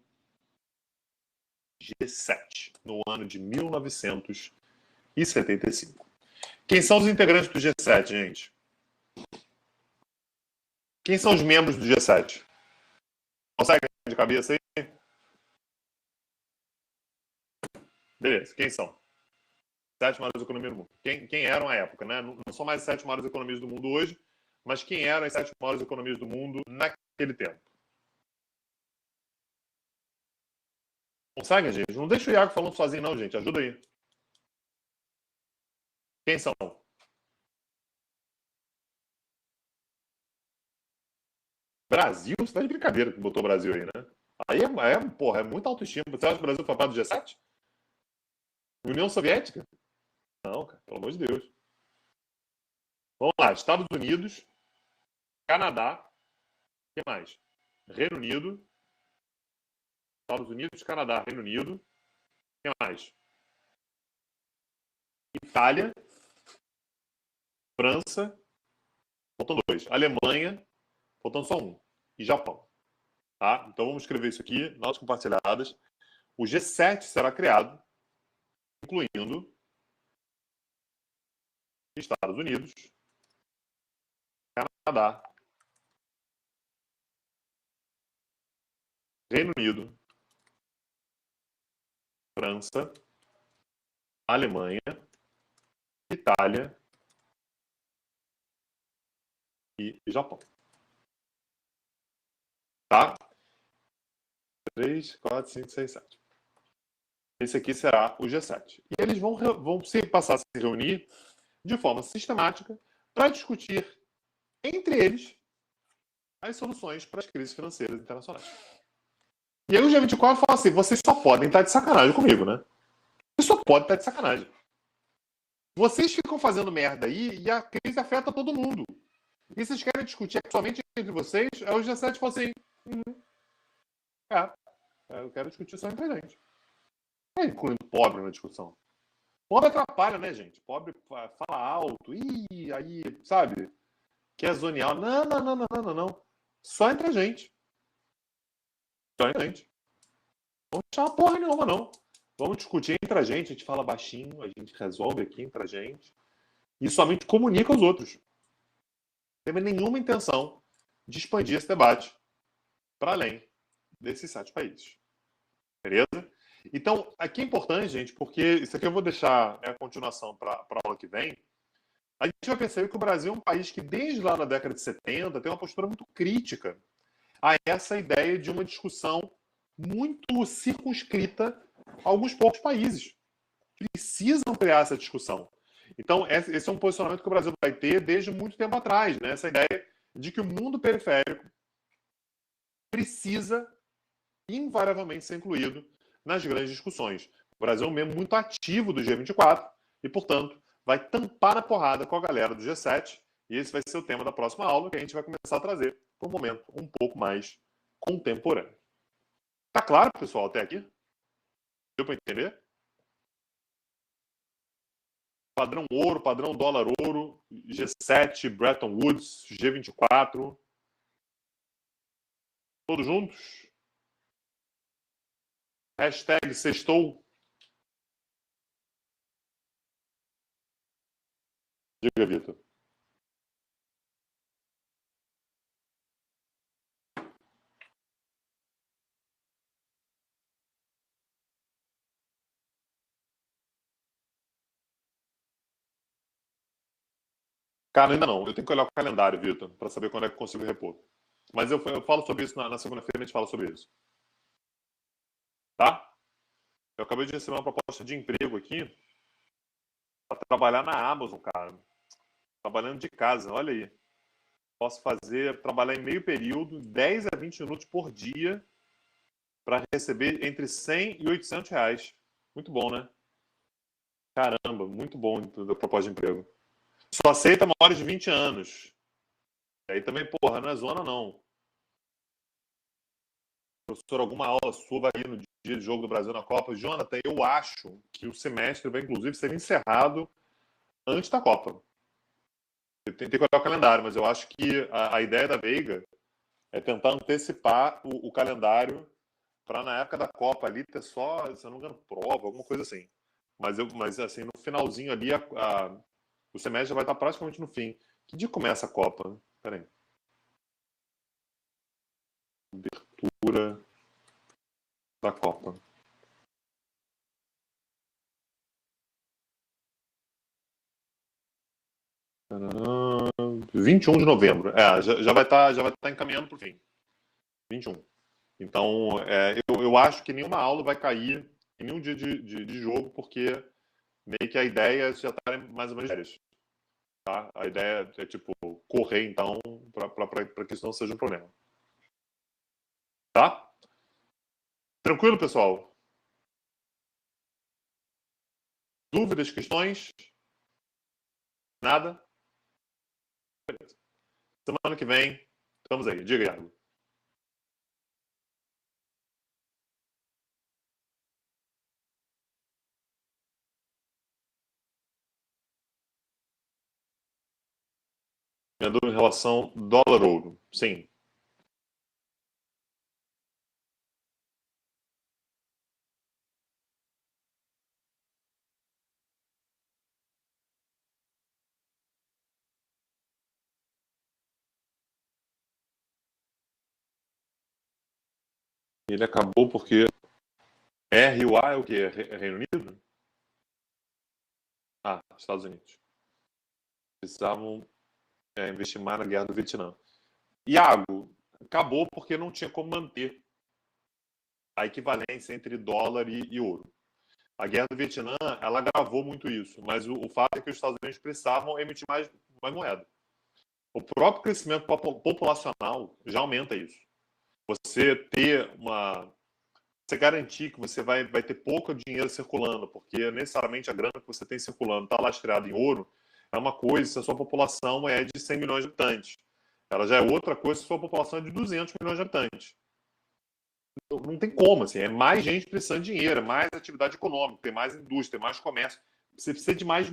G7, no ano de 1975. Quem são os integrantes do G7, gente? Quem são os membros do G7? Consegue de cabeça aí? Beleza, quem são? 7 maiores economias do mundo. Quem eram à época, né? Não são mais as 7 maiores economias do mundo hoje, mas quem eram as 7 maiores economias do mundo naquele tempo? Conseguem, gente? Não deixa o Iago falando sozinho, não, gente. Ajuda aí. Quem são? Brasil? Você tá de brincadeira que botou o Brasil aí, né? Porra, é muita autoestima. Você acha que o Brasil foi parte do G7? União Soviética? Não, cara, pelo amor de Deus. Vamos lá, Estados Unidos, Canadá, o que mais? Reino Unido, Estados Unidos, Canadá, Reino Unido, o que mais? Itália, França, faltam 2. Alemanha, faltando só 1. E Japão. Tá? Então vamos escrever isso aqui, notas compartilhadas. O G7 será criado, incluindo Estados Unidos, Canadá, Reino Unido, França, Alemanha, Itália e Japão. Tá? 3, 4, 5, 6, 7. Esse aqui será o G7. E eles vão passar a se reunir de forma sistemática para discutir entre eles as soluções para as crises financeiras internacionais. E aí o G24 fala assim, vocês só podem estar de sacanagem comigo, né? Vocês só podem estar de sacanagem. Vocês ficam fazendo merda aí e a crise afeta todo mundo. E vocês querem discutir somente entre vocês, aí o G7 fala assim, eu quero discutir só entre a gente. Não é incluindo pobre na discussão. Pobre atrapalha, né, gente? Pobre fala alto, aí, sabe? Quer zonear. Não. Só entre a gente. Só entre a gente. Não vamos chamar porra nenhuma, não. Vamos discutir entre a gente fala baixinho, a gente resolve aqui entre a gente. E somente comunica aos outros. Não teve nenhuma intenção de expandir esse debate para além desses 7 países. Beleza? Então, aqui é importante, gente, porque isso aqui eu vou deixar a continuação para a aula que vem. A gente vai perceber que o Brasil é um país que, desde lá na década de 70, tem uma postura muito crítica a essa ideia de uma discussão muito circunscrita a alguns poucos países. Precisam criar essa discussão. Então, esse é um posicionamento que o Brasil vai ter desde muito tempo atrás, né? Essa ideia de que o mundo periférico precisa invariavelmente ser incluído nas grandes discussões. O Brasil é um membro muito ativo do G24 e, portanto, vai tampar na porrada com a galera do G7 e esse vai ser o tema da próxima aula que a gente vai começar a trazer para um momento um pouco mais contemporâneo. Tá claro, pessoal, até aqui? Deu para entender? Padrão ouro, padrão dólar ouro, G7, Bretton Woods, G24. Todos juntos? Hashtag sextou. Diga, Vitor. Cara, ainda não. Eu tenho que olhar o calendário, Vitor, para saber quando é que eu consigo repor. Mas eu falo sobre isso na segunda-feira, a gente fala sobre isso. Tá? Eu acabei de receber uma proposta de emprego aqui para trabalhar na Amazon, cara. Trabalhando de casa, olha aí. Posso trabalhar em meio período, 10 a 20 minutos por dia, para receber entre 100 e 800 reais. Muito bom, né? Caramba, muito bom a proposta de emprego. Só aceita maiores de 20 anos. Aí também, porra, não é zona, não. Professor, alguma aula sua vai ir no dia de jogo do Brasil na Copa? Jonathan, eu acho que o semestre vai, inclusive, ser encerrado antes da Copa. Tem que olhar o calendário, mas eu acho que a ideia da Veiga é tentar antecipar o calendário para na época da Copa ali ter só, se eu não me engano, prova, alguma coisa assim. Mas assim, no finalzinho ali, o semestre já vai estar praticamente no fim. Que dia começa a Copa? Peraí. Abertura da Copa. 21 de novembro. Já vai estar encaminhando para o fim. 21. Então, eu acho que nenhuma aula vai cair em nenhum dia de jogo, porque meio que a ideia é já estar mais ou menos férias. Tá? A ideia é, tipo, correr, então, para que isso não seja um problema. Tá? Tranquilo, pessoal? Dúvidas, questões? Nada? Beleza. Semana que vem, estamos aí. Diga, Iago. Minha dúvida em relação dólar-ouro. Sim. Ele acabou porque RUA é o quê? Reino Unido? Estados Unidos. Precisavam investir mais na guerra do Vietnã. Iago, acabou porque não tinha como manter a equivalência entre dólar e ouro. A guerra do Vietnã, ela agravou muito isso, mas o fato é que os Estados Unidos precisavam emitir mais moeda. O próprio crescimento populacional já aumenta isso. Você ter você garantir que você vai ter pouco dinheiro circulando, porque necessariamente a grana que você tem circulando está lastreada em ouro, é uma coisa se a sua população é de 100 milhões de habitantes. Ela já é outra coisa se a sua população é de 200 milhões de habitantes. Não tem como, assim, é mais gente precisando de dinheiro, é mais atividade econômica, tem mais indústria, tem mais comércio. Você precisa de mais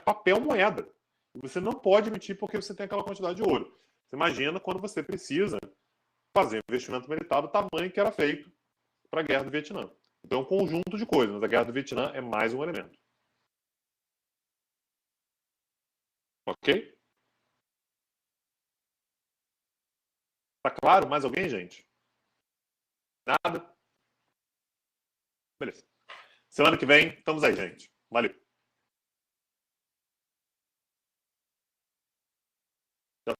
papel moeda. E você não pode emitir porque você tem aquela quantidade de ouro. Você imagina quando você precisa fazer um investimento militar do tamanho que era feito para a Guerra do Vietnã. Então é um conjunto de coisas, mas a Guerra do Vietnã é mais um elemento. Ok? Tá claro? Mais alguém, gente? Nada? Beleza. Semana que vem, estamos aí, gente. Valeu. Tchau, tchau.